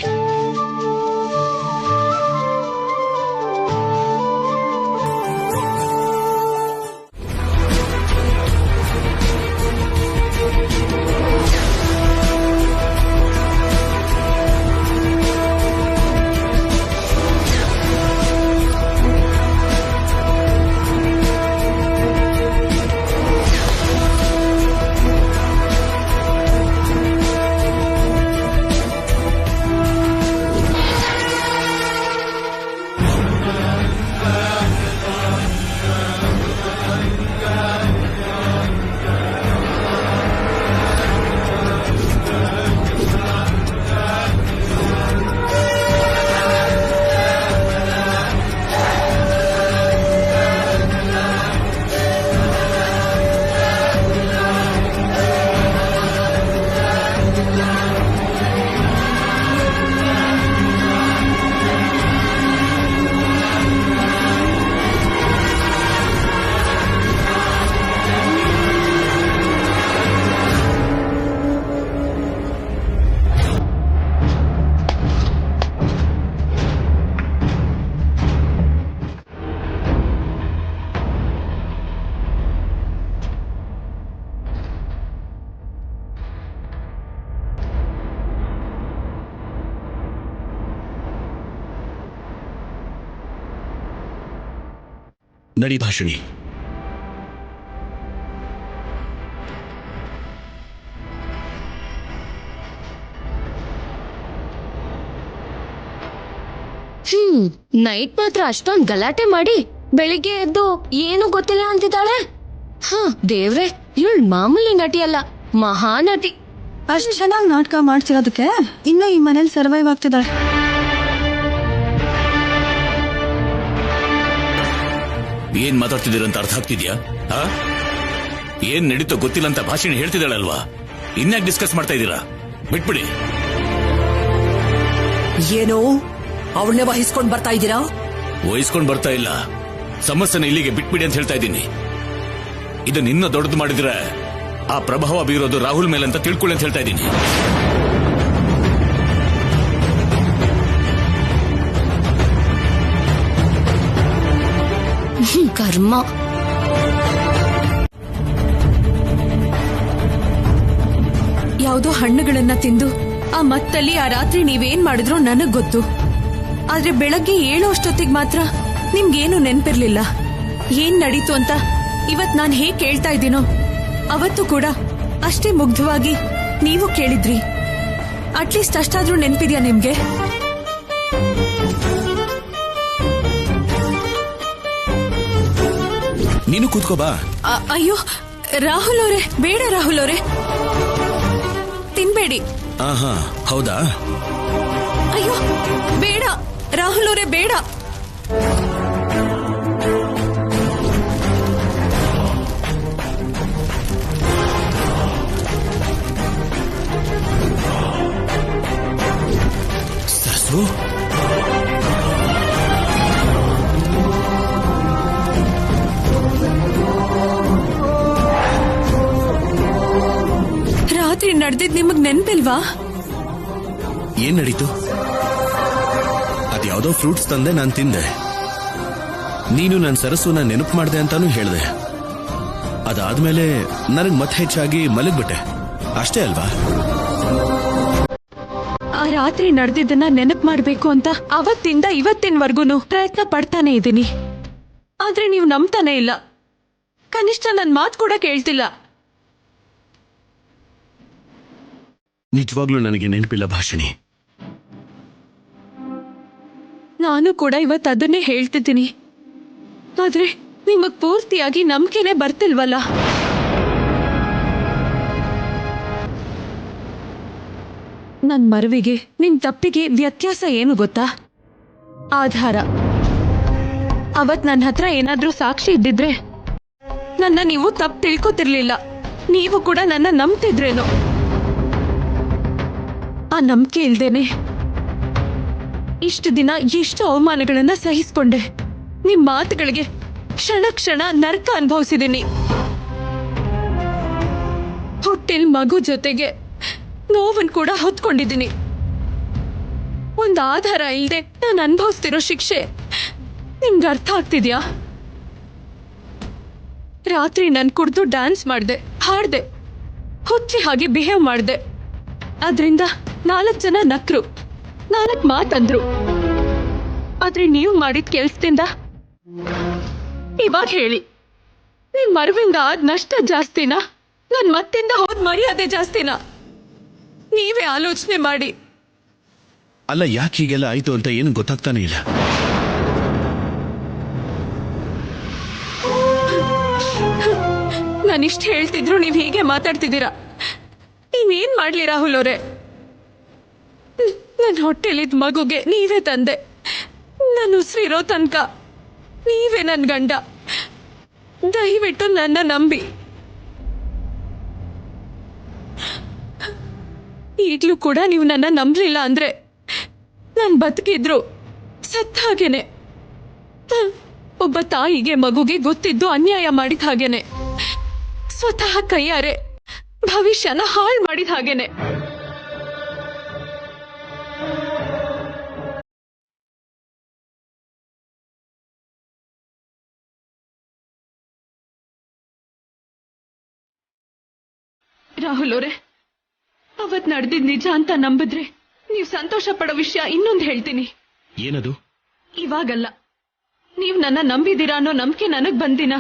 ನಡಿ ಭಾಷಿಣಿ. ನೈಟ್ ಮಾತ್ರ ಅಷ್ಟೊಂದ್ ಗಲಾಟೆ ಮಾಡಿ ಬೆಳಿಗ್ಗೆ ಎದ್ದು ಏನು ಗೊತ್ತಿಲ್ಲ ಅಂತಿದ್ದಾಳೆ. ದೇವ್ರೆ, ಇವಳು ಮಾಮೂಲಿ ನಟಿ ಅಲ್ಲ, ಮಹಾನಟಿ. ಅಷ್ಟು ಚೆನ್ನಾಗಿ ನಾಟಕ ಮಾಡ್ತಿರೋದಕ್ಕೆ ಇನ್ನೂ ಈ ಮನೇಲಿ ಸರ್ವೈವ್ ಆಗ್ತಿದ್ದಾಳೆ. ಏನ್ ಮಾತಾಡ್ತಿದ್ದೀರಂತ ಅರ್ಥ ಆಗ್ತಿದ್ಯಾ? ಏನ್ ನಡೀತೋ ಗೊತ್ತಿಲ್ಲ ಅಂತ ಭಾಷಣ ಹೇಳ್ತಿದ್ದಾಳಲ್ವಾ? ಇನ್ಯಾಕ್ ಡಿಸ್ಕಸ್ ಮಾಡ್ತಾ ಇದ್ದೀರಾ? ಬಿಟ್ಬಿಡಿ. ಏನೋ ಅವಳನ್ನೇ ವಹಿಸ್ಕೊಂಡ್ ಬರ್ತಾ ಇದ್ದೀರಾ? ವಹಿಸ್ಕೊಂಡ್ ಬರ್ತಾ ಇಲ್ಲ, ಸಮಸ್ಯೆನ ಇಲ್ಲಿಗೆ ಬಿಟ್ಬಿಡಿ ಅಂತ ಹೇಳ್ತಾ ಇದ್ದೀನಿ. ಇದನ್ನ ಇನ್ನೂ ದೊಡ್ಡದು ಮಾಡಿದ್ರೆ ಆ ಪ್ರಭಾವ ಬೀರೋದು ರಾಹುಲ್ ಮೇಲೆ ಅಂತ ತಿಳ್ಕೊಳ್ಳಿ ಅಂತ ಹೇಳ್ತಾ ಇದ್ದೀನಿ. ಕರ್ಮ. ಯಾವುದೋ ಹಣ್ಣುಗಳನ್ನ ತಿಂದು ಆ ಮತ್ತಲ್ಲಿ ಆ ರಾತ್ರಿ ನೀವೇನ್ ಮಾಡಿದ್ರೋ ನನಗ್ ಗೊತ್ತು. ಆದ್ರೆ ಬೆಳಗ್ಗೆ 7 ಅಷ್ಟೊತ್ತಿಗೆ ಮಾತ್ರ ನಿಮ್ಗೇನು ನೆನ್ಪಿರ್ಲಿಲ್ಲ. ಏನ್ ನಡೀತು ಅಂತ ಇವತ್ ನಾನ್ ಹೇಗ್ ಕೇಳ್ತಾ ಇದ್ದೀನೋ ಅವತ್ತು ಕೂಡ ಅಷ್ಟೇ ಮುಗ್ಧವಾಗಿ ನೀವು ಕೇಳಿದ್ರಿ. ಅಟ್ಲೀಸ್ಟ್ ಅಷ್ಟಾದ್ರೂ ನೆನ್ಪಿದ್ಯಾ ನಿಮ್ಗೆ? ನೀನು ಕೂತ್ಕೋ ಬಾ. ಅಯ್ಯೋ ರಾಹುಲ್ ಅವರೇ, ಬೇಡ ರಾಹುಲ್ ಅವರೇ, ತಿನ್ಬೇಡಿ. ಆಹಾ, ಹೌದಾ? ಅಯ್ಯೋ ಬೇಡ ರಾಹುಲ್ ಅವರೇ, ಬೇಡ. ಸರಸು, ರಾತ್ರಿ ನಡೆದಿದ್ ನಿಮಗ್ ನೆನ್ಪಿಲ್ವಾ? ಏನ್ ನಡೀತು? ಅದ್ಯಾವುದೋ ಫ್ರೂಟ್ಸ್ ತಂದೆ ನಾನ್ ತಿಂದೆ. ನೀನು ನನ್ ಸರಸುನ ನೆನಪು ಮಾಡ್ದೆ ಅಂತಾನು ಹೇಳ್ದೆ. ಅದಾದ್ಮೇಲೆ ನನಗ್ ಮತ್ತೆ ಹೆಚ್ಚಾಗಿ ಮಲಗ್ಬಿಟ್ಟೆ, ಅಷ್ಟೇ ಅಲ್ವಾ? ಆ ರಾತ್ರಿ ನಡೆದಿದ್ದನ್ನ ನೆನಪು ಮಾಡ್ಬೇಕು ಅಂತ ಅವತ್ತಿಂದ ಇವತ್ತಿನವರೆಗೂ ಪ್ರಯತ್ನ ಪಡ್ತಾನೆ ಇದ್ದೀನಿ. ಆದ್ರೆ ನೀವು ನಂಬ್ತಾನೆ ಇಲ್ಲ. ಕನಿಷ್ಠ ನನ್ ಮಾತು ಕೂಡ ಕೇಳ್ತಿಲ್ಲ. ನಿಜವಾಗ್ಲೂ ನನಗೆ ನೆನಪಿಲ್ಲ ಭಾಷಿಣಿ. ನಾನು ಕೂಡ ಇವತ್ತು ಅದನ್ನೇ ಹೇಳ್ತಿದ್ದೀನಿ. ಆದ್ರೆ ನಿಮಗ್ ಪೂರ್ತಿಯಾಗಿ ನಂಬಿಕೆನೆ ಬರ್ತಿಲ್ವಲ್ಲ. ನನ್ ಮರವಿಗೆ ನಿಮ್ ತಪ್ಪಿಗೆ ವ್ಯತ್ಯಾಸ ಏನು ಗೊತ್ತಾ? ಆಧಾರ. ಅವತ್ ನನ್ನ ಹತ್ರ ಏನಾದ್ರೂ ಸಾಕ್ಷಿ ಇದ್ದಿದ್ರೆ ನನ್ನ ನೀವು ತಪ್ಪು ತಿಳ್ಕೊತಿರ್ಲಿಲ್ಲ. ನೀವು ಕೂಡ ನನ್ನ ನಂಬ್ತಿದ್ರೇನೋ. ಆ ನಂಬಿಕೆ ಇಲ್ದೇನೆ ಇಷ್ಟು ದಿನ ಎಷ್ಟು ಅವಮಾನಗಳನ್ನ ಸಹಿಸ್ಕೊಂಡೆ. ನಿಮ್ ಮಾತುಗಳಿಗೆ ಕ್ಷಣ ಕ್ಷಣ ನರಕ ಅನುಭವಿಸಿದ್ದೀನಿ. ಹೊಟ್ಟೆಲ್ ಮಗು ಜೊತೆಗೆ ನೋವನ್ ಕೂಡ ಹೊತ್ಕೊಂಡಿದ್ದೀನಿ. ಒಂದು ಆಧಾರ ಇಲ್ಲದೆ ನಾನು ಅನುಭವಿಸ್ತಿರೋ ಶಿಕ್ಷೆ ನಿಮ್ಗೆ ಅರ್ಥ ಆಗ್ತಿದ್ಯಾ? ರಾತ್ರಿ ನಾನು ಕುಡ್ದು ಡ್ಯಾನ್ಸ್ ಮಾಡ್ದೆ, ಹಾಡ್ದೆ, ಹುಚ್ಚಿ ಹಾಗೆ ಬಿಹೇವ್ ಮಾಡ್ದೆ. ಅದ್ರಿಂದ 4 ಜನ ನಕ್ರು, 4 ಮಾತಂದ್ರು. ಆದ್ರೆ ನೀವು ಮಾಡಿದ ಕೆಲ್ಸದಿಂದ ಇವಾಗ ಹೇಳಿ, ನಿಮ್ ಮರವಿಂದ ಆದ್ ನಷ್ಟ ಜಾಸ್ತಿನಾ, ನನ್ ಮತ್ತಿಂದ ಹೋದ್ ಮರ್ಯಾದೆ ಜಾಸ್ತಿನಾ? ನೀವೇ ಆಲೋಚನೆ ಮಾಡಿ. ಅಲ್ಲ, ಯಾಕೆ ಹೀಗೆಲ್ಲ ಆಯ್ತು ಅಂತ ಏನು ಗೊತ್ತಾಗ್ತಾನೆ ಇಲ್ಲ. ನಾನಿಷ್ಟು ಹೇಳ್ತಿದ್ರು ನೀವ್ ಹೀಗೆ ಮಾತಾಡ್ತಿದ್ದೀರಾ. ನೀವೇನ್ ಮಾಡ್ಲಿ ರಾಹುಲ್ ಅವರೇ? ನನ್ನ ಹೊಟ್ಟೆಲಿದ್ ಮಗುಗೆ ನೀವೇ ತಂದೆ. ನಾನು ಉಸಿರಿರೋ ತನಕ ನೀವೇ ನನ್ ಗಂಡ. ದಯವಿಟ್ಟು ನನ್ನ ನಂಬಿ. ಈಗ್ಲೂ ಕೂಡ ನೀವು ನನ್ನ ನಂಬಲಿಲ್ಲ ಅಂದ್ರೆ ನಾನು ಬದುಕಿದ್ರು ಸತ್ತ ಹಾಗೇನೆ. ಒಬ್ಬ ತಾಯಿಗೆ ಮಗುಗೆ ಗೊತ್ತಿದ್ದು ಅನ್ಯಾಯ ಮಾಡಿದ ಹಾಗೇನೆ. ಸ್ವತಃ ಕೈಯಾರೆ ಭವಿಷ್ಯನ ಹಾಳು ಮಾಡಿದ ಹಾಗೇನೆ. ರಾಹುಲ್ ಅವರೇ, ಅವತ್ ನಡೆದಿದ್ ನಿಜ ಅಂತ ನಂಬಿದ್ರೆ ನೀವು ಸಂತೋಷ ಪಡೋ ವಿಷಯ ಇನ್ನೊಂದು ಹೇಳ್ತೀನಿ. ಏನದು? ಇವಾಗಲ್ಲ, ನೀವು ನನ್ನ ನಂಬಿದ್ದೀರಾ ಅನ್ನೋ ನಂಬಿಕೆ ನನಗ್ ಬಂದಿನ.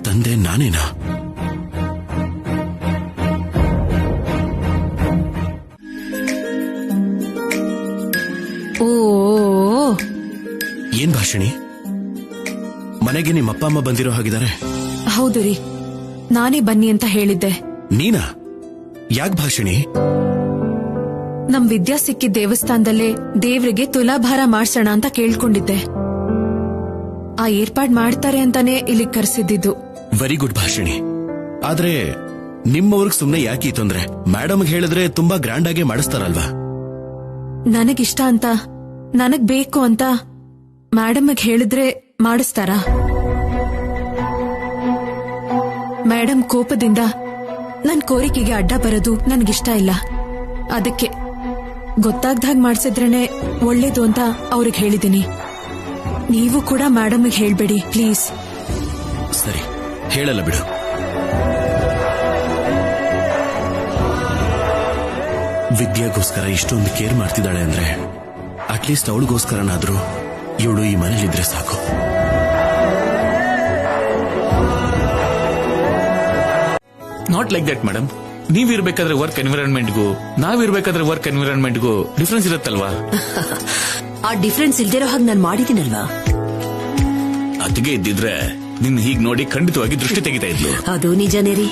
ತಂದೆ ನಾನೇನಾ? ಓ, ಏನ್ ಭಾಷಿಣಿ, ಮನೆಗೆ ನಿಮ್ಮ ಅಪ್ಪ ಅಮ್ಮ ಬಂದಿರೋ ಹಾಗಿದ್ದಾರೆ? ಹೌದು ರೀ, ನಾನೇ ಬನ್ನಿ ಅಂತ ಹೇಳಿದ್ದೆ. ನೀನಾ? ಯಾಕೆ ಭಾಷಿಣಿ? ನಮ್ ವಿದ್ಯಾ ಸಿಕ್ಕಿದ ದೇವಸ್ಥಾನದಲ್ಲೇ ದೇವ್ರಿಗೆ ತುಲಾಭಾರ ಮಾಡ್ಸೋಣ ಅಂತ ಕೇಳ್ಕೊಂಡಿದ್ದೆ. ಆ ಏರ್ಪಾಡ್ ಮಾಡ್ತಾರೆ ಅಂತಾನೆ ಇಲ್ಲಿಗೆ ಕರೆಸಿದ್ದು. Very good Bhashini. ಆದ್ರೆ ನಿಮ್ಮವ್ರಿಗೆ ಸುಮ್ನೆ ಯಾಕೆ ತೊಂದ್ರೆ? ಮೇಡಮ್ ಹೇಳಿದ್ರೆ ತುಂಬಾ ಗ್ರ್ಯಾಂಡ್ ಆಗಿ ಮಾಡಿಸ್ತಾರಲ್ವಾ? ನನಗಿಷ್ಟ ಅಂತ, ನನಗ್ ಬೇಕು ಅಂತ ಮೇಡಮ್ ಹೇಳಿದ್ರೆ ಮಾಡಿಸ್ತಾರ? ಮೇಡಮ್ ಕೋಪದಿಂದ ನನ್ ಕೋರಿಕೆಗೆ ಅಡ್ಡ ಬರೋದು ನನಗಿಷ್ಟ ಇಲ್ಲ. ಅದಕ್ಕೆ ಗೊತ್ತಾಗ್ದಾಗ ಮಾಡ್ಸಿದ್ರೇನೆ ಒಳ್ಳೇದು ಅಂತ ಅವ್ರಿಗೆ ಹೇಳಿದೀನಿ. ನೀವು ಕೂಡ ಮೇಡಮ್ಗೆ ಹೇಳ್ಬೇಡಿ ಪ್ಲೀಸ್. ಸರಿ, ಹೇಳಲ್ಲ ಬಿಡು. ವಿದ್ಯಾಗೋಸ್ಕರ ಇಷ್ಟೊಂದು ಕೇರ್ ಮಾಡ್ತಿದ್ದಾಳೆ ಅಂದ್ರೆ ಅಟ್ಲೀಸ್ಟ್ ಅವಳಿಗೋಸ್ಕರನಾದ್ರೂ ಇವಳು ಈ ಮನೇಲಿದ್ರೆ ಸಾಕು. Not like that madam. ನೀವಿರ್ಬೇಕಾದ್ರೆ ವರ್ಕ್ ಎನ್ವಿರಾನ್ಮೆಂಟ್ಗೂ ನಾವಿರ್ಬೇಕಾದ್ರೆ ವರ್ಕ್ ಎನ್ವಿರಾನ್ಮೆಂಟ್ಗೂ ಡಿಫ್ರೆನ್ಸ್ ಇರುತ್ತಲ್ವಾ? ಆ ಡಿಫ್ರೆನ್ಸ್ ಇಲ್ದಿರೋ ಹಾಗೆ ನಾನು ಮಾಡಿದ್ದೀನಲ್ವಾ? ಅದಕ್ಕೆ ಇದ್ದಿದ್ರೆ ನಿನ್ನ ಹೀಗ್ ನೋಡಿ ಖಂಡಿತವಾಗಿ ದೃಷ್ಟಿ ತೆಗಿತಾ ಇದ್ಲು. ಅದು ನಿಜನೇ ರೀ.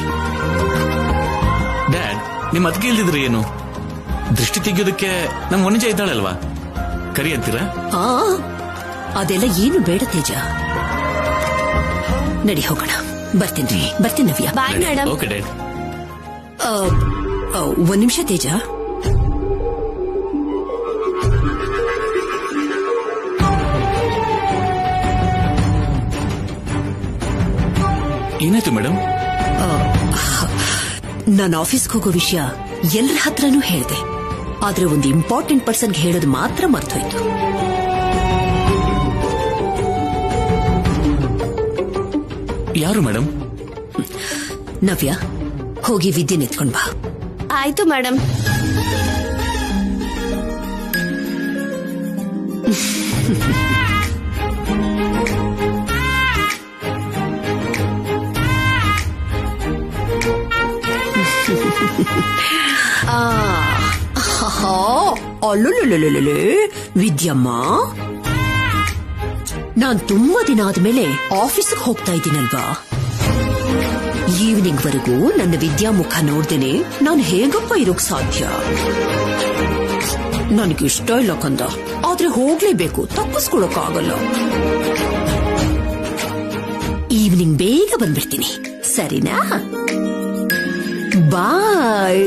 ಡ್ಯಾಡ್, ನಿಮ್ ಅದಕ್ಕೆ ಇಲ್ದಿದ್ರೆ ಏನು? ದೃಷ್ಟಿ ತೆಗಿಯೋದಕ್ಕೆ ನಮ್ ವನಿಜ ಇದ್ದಾಳಲ್ವಾ, ಕರಿ ಅಂತೀರಾ? ಅದೆಲ್ಲ ಏನು ಬೇಡ ತೇಜ. ನಡಿ ಹೋಗೋಣ. ಬರ್ತೀನಿ Navya. Bye madam. Okay dad. ಒಂದ್ ನಿಮಿಷ ತೇಜ. ಏನಾಯ್ತು ಮೇಡಮ್? ನಾನು ಆಫೀಸ್ಗೆ ಹೋಗೋ ವಿಷಯ ಎಲ್ಲರ ಹತ್ರನೂ ಹೇಳಿದೆ, ಆದ್ರೆ ಒಂದು ಇಂಪಾರ್ಟೆಂಟ್ ಪರ್ಸನ್ಗೆ ಹೇಳೋದು ಮಾತ್ರ ಮರ್ತೋಯ್ತು. ಯಾರು ಮೇಡಮ್? ನವ್ಯ, ಹೋಗಿ ವಿದ್ಯೆ ನಿತ್ಕೊಂಡ್ ಬಾ. ಆಯ್ತು ಮೇಡಮ್. ಅಲ್ಲೊಲ್ಲೊಲ್ಲೊಲ್ಲೊಲ್ಲೊ ವಿದ್ಯಮ್ಮ, ನಾನ್ ತುಂಬಾ ದಿನ ಆದ್ಮೇಲೆ ಆಫೀಸ್ಗೆ ಹೋಗ್ತಾ ಇದ್ದೀನಲ್ವಾ? ಈವ್ನಿಂಗ್ ವರೆಗೂ ನನ್ನ ವಿದ್ಯಾ ಮುಖ ನೋಡ್ದೇನೆ ನಾನು ಹೇಗಪ್ಪ ಇರೋಕ್ ಸಾಧ್ಯ? ನನಗಿಷ್ಟ ಇಲ್ಲ ಕಂದ, ಆದ್ರೆ ಹೋಗ್ಲೇಬೇಕು, ತಪ್ಪಿಸ್ಕೊಳಕ್ಕಾಗಲ್ಲ. ಈವ್ನಿಂಗ್ ಬೇಗ ಬಂದ್ಬಿಡ್ತೀನಿ, ಸರಿನಾ? ಬಾಯ್.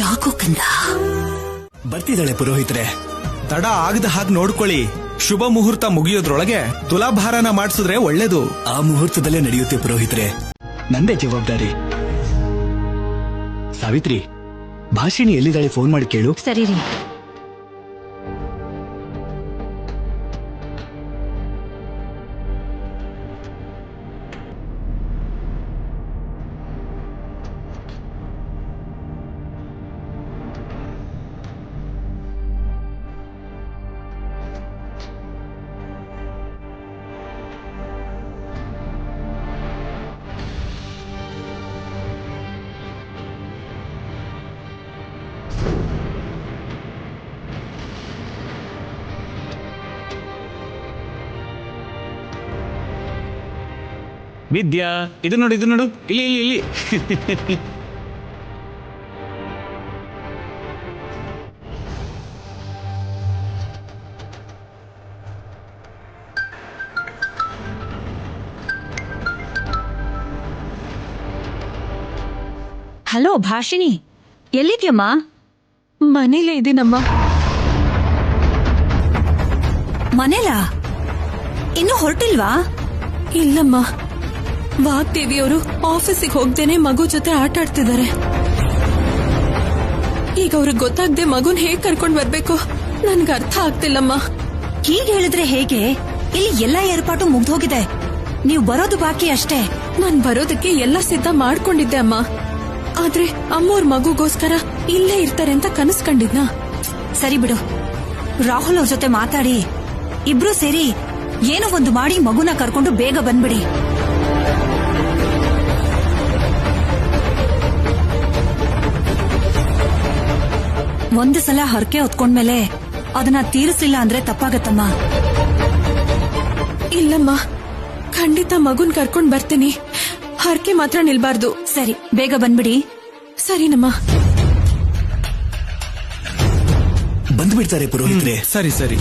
ಯಾಕೋ ಕಂದ? ಬರ್ತಿದ್ದಾಳೆ ಪುರೋಹಿತರೆ. ತಡ ಆಗದ ಹಾಗೆ ನೋಡ್ಕೊಳ್ಳಿ. ಶುಭ ಮುಹೂರ್ತ ಮುಗಿಯೋದ್ರೊಳಗೆ ತುಲಾಭಾರನ ಮಾಡಿಸಿದ್ರೆ ಒಳ್ಳೇದು. ಆ ಮುಹೂರ್ತದಲ್ಲೇ ನಡೆಯುತ್ತೆ ಪುರೋಹಿತರೆ. ನಂದೇ ಜವಾಬ್ದಾರಿ. ಸಾವಿತ್ರಿ, ಭಾಷಿಣಿ ಎಲ್ಲಿದ್ದಾಳೆ? ಫೋನ್ ಮಾಡಿ ಕೇಳು. ಸರಿ ರೀ. ವಿದ್ಯಾ, ಇದು ನೋಡು, ಇದು ನೋಡು, ಇಲ್ಲಿ ಇಲ್ಲಿ ಇಲ್ಲಿ. ಹಲೋ ಭಾಷಿಣಿ, ಎಲ್ಲಿದ್ಯಮ್ಮ? ಮನೇಲೇ ಇದೀನಮ್ಮ. ಮನೇಲಾ? ಇನ್ನೂ ಹೊರಟಿಲ್ವಾ? ಇಲ್ಲಮ್ಮ, ವಾಗ್ದೇವಿ ಅವರು ಆಫೀಸಿಗೆ ಹೋಗ್ದೇನೆ ಮಗು ಜೊತೆ ಆಟ ಆಡ್ತಿದ್ದಾರೆ. ಈಗ ಅವ್ರಿಗೆ ಗೊತ್ತಾಗ್ದೆ ಮಗುನ್ ಹೇಗ್ ಕರ್ಕೊಂಡ್ ಬರ್ಬೇಕು ನನ್ಗೆ ಅರ್ಥ ಆಗ್ತಿಲ್ಲಮ್ಮ. ಹೀಗೆ ಹೇಳಿದ್ರೆ ಹೇಗೆ? ಇಲ್ಲಿ ಎಲ್ಲಾ ಏರ್ಪಾಟು ಮುಗ್ದೋಗಿದೆ, ನೀವು ಬರೋದು ಬಾಕಿ ಅಷ್ಟೇ. ನಾನ್ ಬರೋದಕ್ಕೆ ಎಲ್ಲ ಸಿದ್ಧ ಮಾಡ್ಕೊಂಡಿದ್ದೆ ಅಮ್ಮ. ಆದ್ರೆ ಅಮ್ಮೋರ್ ಮಗುಗೋಸ್ಕರ ಇಲ್ಲೇ ಇರ್ತಾರೆ ಅಂತ ಕನಸು ಕಂಡಿದ್ನಾ? ಸರಿ ಬಿಡು, ರಾಹುಲ್ ಅವ್ರ ಜೊತೆ ಮಾತಾಡಿ ಇಬ್ರು ಸೇರಿ ಏನೋ ಒಂದು ಮಾಡಿ ಮಗುನ ಕರ್ಕೊಂಡು ಬೇಗ ಬಂದ್ಬಿಡಿ. ಒಂದು ಸಲ ಹರಕೆ ಹೊತ್ಕೊಂಡ್ಮೇಲೆ ಅದನ್ನ ತೀರಿಸ್ಲಿಲ್ಲ ಅಂದ್ರೆ ತಪ್ಪಾಗತ್ತಮ್ಮ. ಇಲ್ಲಮ್ಮ, ಖಂಡಿತ ಮಗುನ್ ಕರ್ಕೊಂಡ್ ಬರ್ತೀನಿ. ಹರಕೆ ಮಾತ್ರ ನಿಲ್ಬಾರ್ದು. ಸರಿ, ಬೇಗ ಬಂದ್ಬಿಡಿ. ಸರಿನಮ್ಮ. ಬಂದ್ಬಿಡ್ತಾರೆ ಪುರೋಹಿತ್ರೆ. ಸರಿ ಸರಿ.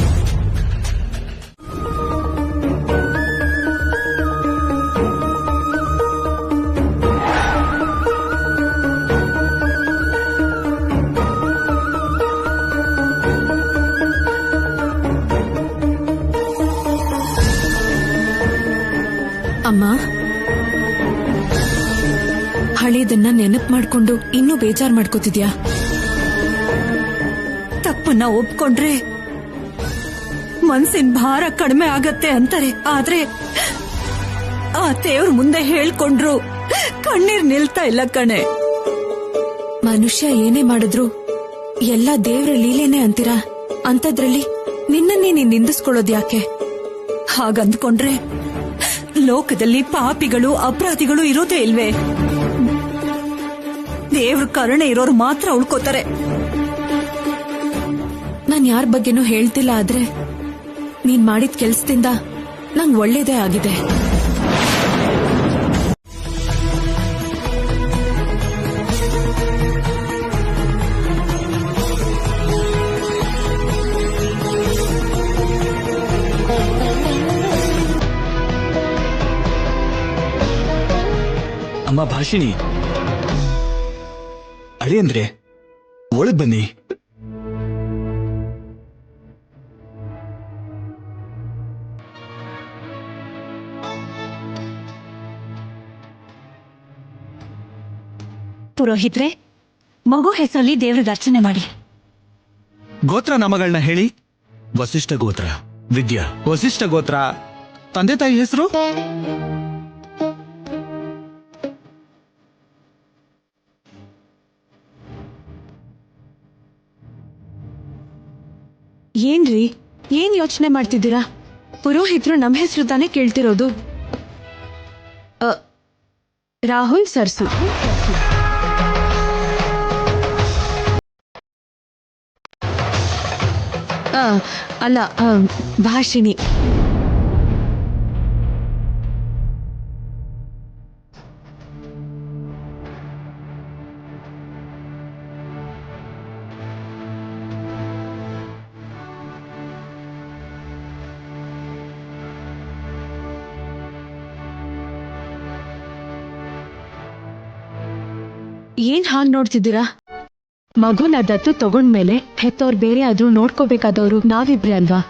ಅಮ್ಮ, ಹಳೇದನ್ನ ನೆನಪು ಮಾಡ್ಕೊಂಡು ಇನ್ನೂ ಬೇಜಾರ್ ಮಾಡ್ಕೋತಿದ್ಯಾ? ತಪ್ಪನ್ನ ಒಪ್ಕೊಂಡ್ರೆ ಮನ್ಸಿನ ಭಾರ ಕಡಿಮೆ ಆಗತ್ತೆ ಅಂತಾರೆ, ಆದ್ರೆ ಆ ದೇವ್ರ ಮುಂದೆ ಹೇಳ್ಕೊಂಡ್ರು ಕಣ್ಣೀರ್ ನಿಲ್ತಾ ಇಲ್ಲ ಕಣೆ. ಮನುಷ್ಯ ಏನೇ ಮಾಡಿದ್ರು ಎಲ್ಲ ದೇವ್ರ ಲೀಲೆನೆ ಅಂತೀರಾ, ಅಂತದ್ರಲ್ಲಿ ನಿನ್ನನ್ನೇ ನೀನ್ ನಿಂದಿಸ್ಕೊಳ್ಳೋದ್ ಯಾಕೆ? ಹಾಗಂದ್ಕೊಂಡ್ರೆ ಲೋಕದಲ್ಲಿ ಪಾಪಿಗಳು ಅಪರಾಧಿಗಳು ಇರೋದೇ ಇಲ್ವೇ? ದೇವ್ರ ಕರುಣೆ ಇರೋರು ಮಾತ್ರ ಉಳ್ಕೋತಾರೆ. ನಾನ್ ಯಾರ ಬಗ್ಗೆನೂ ಹೇಳ್ತಿಲ್ಲ, ಆದ್ರೆ ನೀನ್ ಮಾಡಿದ ಕೆಲ್ಸದಿಂದ ನಂಗ್ ಒಳ್ಳೇದೇ ಆಗಿದೆ. ಅಮ್ಮ ಭಾಷಿಣಿ, ಅಳಿಯಂದ್ರೆ ಒಳಗ್ ಬನ್ನಿ. ಪುರೋಹಿತ್ರೆ, ಮಗು ಹೆಸರಲ್ಲಿ ದೇವ್ರಿಗೆ ಅರ್ಚನೆ ಮಾಡಿ. ಗೋತ್ರ ನಾಮಗಳನ್ನ ಹೇಳಿ. ವಸಿಷ್ಠ ಗೋತ್ರ ವಿದ್ಯಾ. ವಸಿಷ್ಠ ಗೋತ್ರ. ತಂದೆ ತಾಯಿ ಹೆಸರು? ಏನ್ರಿ, ಏನ್ ಯೋಚನೆ ಮಾಡ್ತಿದ್ದೀರಾ? ಪುರೋಹಿತರು ನಮ್ ಹೆಸರು ತಾನೇ ಕೇಳ್ತಿರೋದು. ರಾಹುಲ್ ಸರ್ಸು. ಅಲ್ಲ, ಭಾಷಿಣಿ. ಏನ್ ಹಾಗೆ ನೋಡ್ತಿದ್ದೀರಾ? ಮಗುನ ದತ್ತು ತಗೊಂಡ್ಮೇಲೆ ಹೆತ್ತವ್ರು ಬೇರೆ ಆದ್ರೂ ನೋಡ್ಕೋಬೇಕಾದವ್ರು ನಾವಿಬ್ರೆ ಅಲ್ವಾ?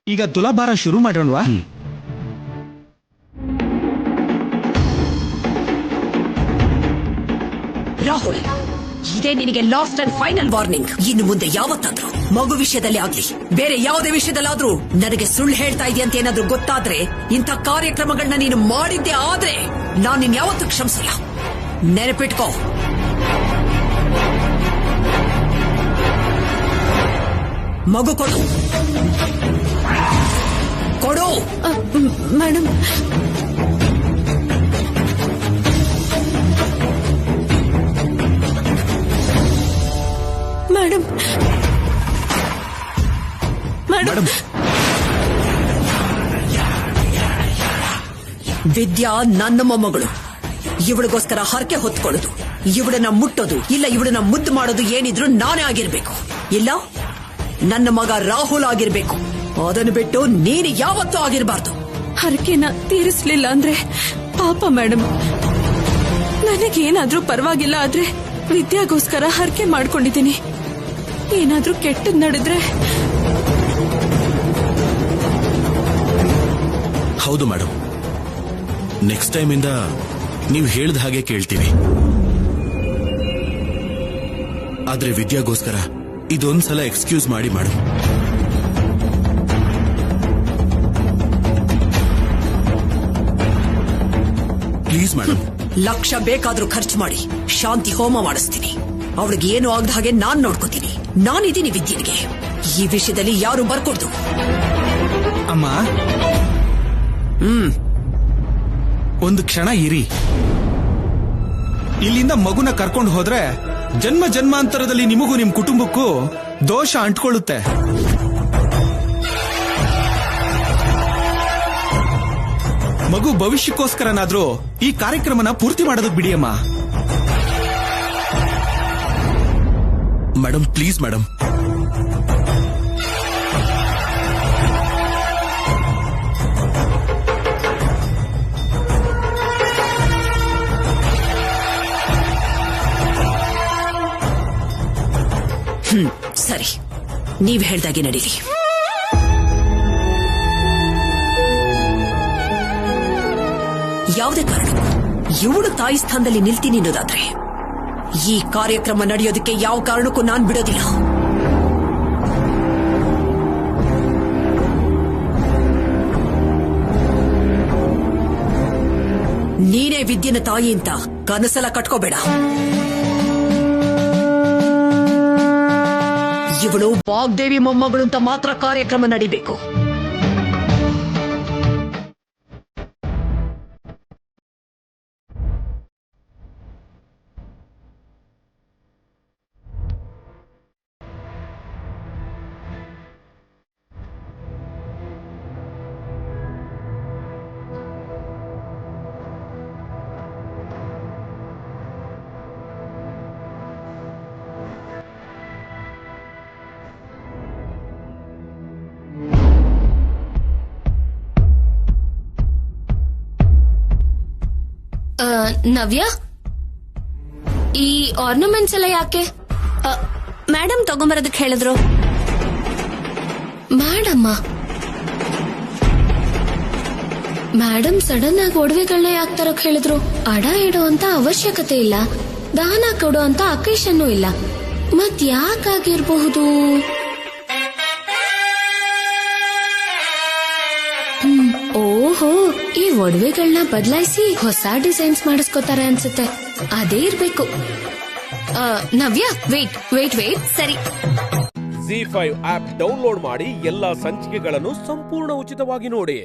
ಈಗ ತುಲಾಭಾರ ಶುರು ಮಾಡೋಣವಾ? ರಾಹುಲ್, ಇದೇ ನಿನಗೆ ಲಾಸ್ಟ್ ಅಂಡ್ ಫೈನಲ್ ವಾರ್ನಿಂಗ್. ಇನ್ನು ಮುಂದೆ ಯಾವತ್ತಾದ್ರೂ ಮಗು ವಿಷಯದಲ್ಲಿ ಆಗ್ಲಿ ಬೇರೆ ಯಾವುದೇ ವಿಷಯದಲ್ಲಾದ್ರೂ ನನಗೆ ಸುಳ್ಳು ಹೇಳ್ತಾ ಇದೆಯಂತ ಏನಾದ್ರೂ ಗೊತ್ತಾದ್ರೆ, ಇಂಥ ಕಾರ್ಯಕ್ರಮಗಳನ್ನ ನೀನು ಮಾಡಿದ್ದೆ ಆದ್ರೆ ನಾನು ನಿನ್ ಯಾವತ್ತೂ ಕ್ಷಮಿಸಲ್ಲ. ನೆನಪಿಟ್ಕೋ. ಮಗು ಕೊಡು. ಕೊಡು. Madam, madam, madam. ವಿದ್ಯಾ ನನ್ನ ಮೊಮ್ಮಗಳು. ಇವಳಿಗೋಸ್ಕರ ಹರಕೆ ಹೊತ್ಕೊಳ್ಳೋದು, ಇವಳನ್ನ ಮುಟ್ಟೋದು ಇಲ್ಲ ಇವಳನ್ನ ಮುದ್ದು ಮಾಡೋದು ಏನಿದ್ರು ನಾನೇ ಆಗಿರ್ಬೇಕು. ಇಲ್ಲ, ನನ್ನ ಮಗ ರಾಹುಲ್ ಆಗಿರ್ಬೇಕು. ಅದನ್ನು ಬಿಟ್ಟು ನೀನು ಯಾವತ್ತೂ ಆಗಿರಬಾರ್ದು. ಹರಕೆನ ತೀರಿಸ್ಲಿಲ್ಲ ಅಂದ್ರೆ ಪಾಪ ಮೇಡಮ್. ನನಗೇನಾದ್ರೂ ಪರವಾಗಿಲ್ಲ ಆದ್ರೆ ವಿದ್ಯಾಗೋಸ್ಕರ ಹರಕೆ ಮಾಡ್ಕೊಂಡಿದ್ದೀನಿ. ಏನಾದ್ರೂ ಕೆಟ್ಟದ್ ನಡೆದ್ರೆ ಹೌದು ಮೇಡಮ್, ನೆಕ್ಸ್ಟ್ ಟೈಮ್ ಇಂದ ನೀವು ಹೇಳ್ದ ಹಾಗೆ ಕೇಳ್ತೀವಿ. ಆದ್ರೆ ವಿದ್ಯಾಗೋಸ್ಕರ ಇದೊಂದ್ಸಲ ಎಕ್ಸ್ಕ್ಯೂಸ್ ಮಾಡಿ ಮೇಡಮ್. Please madam. ಲಕ್ಷ ಬೇಕಾದ್ರೂ ಖರ್ಚು ಮಾಡಿ ಶಾಂತಿ ಹೋಮ ಮಾಡಿಸ್ತೀನಿ. ಅವಳಿಗೆ ಏನು ಆಗದ ಹಾಗೆ ನಾನ್ ನೋಡ್ಕೋತೀನಿ. ನಾನಿದ್ದೀನಿ ವಿದ್ಯೆಗೆ. ಈ ವಿಷಯದಲ್ಲಿ ಯಾರು ಬರ್ಕೊಡ್ದು. ಅಮ್ಮ, ಒಂದು ಕ್ಷಣ ಇರಿ. ಇಲ್ಲಿಂದ ಮಗುನ ಕರ್ಕೊಂಡು ಹೋದ್ರೆ ಜನ್ಮ ಜನ್ಮಾಂತರದಲ್ಲಿ ನಿಮಗೂ ನಿಮ್ ಕುಟುಂಬಕ್ಕೂ ದೋಷ ಅಂಟ್ಕೊಳ್ಳುತ್ತೆ. ಮಗು ಭವಿಷ್ಯಕ್ಕೋಸ್ಕರನಾದ್ರೂ ಈ ಕಾರ್ಯಕ್ರಮನ ಪೂರ್ತಿ ಮಾಡೋದಕ್ಕೆ ಬಿಡಿ ಅಮ್ಮ. Madam please madam. ಸರಿ, ನೀವ್ ಹೇಳ್ದಾಗೆ ನಡೀಲಿ. ಯಾವುದೇ ಕಾರಣಕ್ಕೂ ಇವಳು ತಾಯಿ ಸ್ಥಾನದಲ್ಲಿ ನಿಲ್ತೀನಿ ಅನ್ನೋದಾದ್ರೆ ಈ ಕಾರ್ಯಕ್ರಮ ನಡೆಯೋದಕ್ಕೆ ಯಾವ ಕಾರಣಕ್ಕೂ ನಾನ್ ಬಿಡೋದಿಲ್ಲ. ನೀನೇ ವಿದ್ಯೆನ ತಾಯಿ ಅಂತ ಕನಸೆಲ್ಲ ಕಟ್ಕೋಬೇಡ. ಇವಳು ವಾಗ್ದೇವಿ ಮೊಮ್ಮಗಳು ಅಂತ ಮಾತ್ರ ಕಾರ್ಯಕ್ರಮ ನಡೀಬೇಕು. ನವ್ಯ, ಈ ಆರ್ನಮೆಂಟ್ಸ್ ಎಲ್ಲ ಯಾಕೆ? ಮೇಡಮ್ ತಗೊಂಬರೋದಕ್ಕೆ ಹೇಳಿದ್ರು. ಮೇಡಮ್ ಸಡನ್ ಆಗಿ ಒಡವೆಗಳನ್ನ ಯಾಕೆ ತರಕ್ ಹೇಳಿದ್ರು? ಅಡ ಇಡೋ ಅಂತ ಅವಶ್ಯಕತೆ ಇಲ್ಲ, ದಾನ ಕೊಡೋ ಅಂತ ಅಕೇಶನ್ನೂ ಇಲ್ಲ. ಮತ್ ಯಾಕಾಗಿರ್ಬಹುದು? ಓಹೋ, ಈ ಒಡವೆಗಳನ್ನ ಬದಲಾಯಿಸಿ ಹೊಸ ಡಿಸೈನ್ಸ್ ಮಾಡಿಸ್ಕೋತಾರೆ ಅನ್ಸುತ್ತೆ. ಅದೇ ಇರ್ಬೇಕು. ನವ್ಯ, ವೇಟ್. ಸರಿ, ZEE5 ಆಪ್ ಡೌನ್ಲೋಡ್ ಮಾಡಿ ಎಲ್ಲಾ ಸಂಚಿಕೆಗಳನ್ನು ಸಂಪೂರ್ಣ ಉಚಿತವಾಗಿ ನೋಡಿ.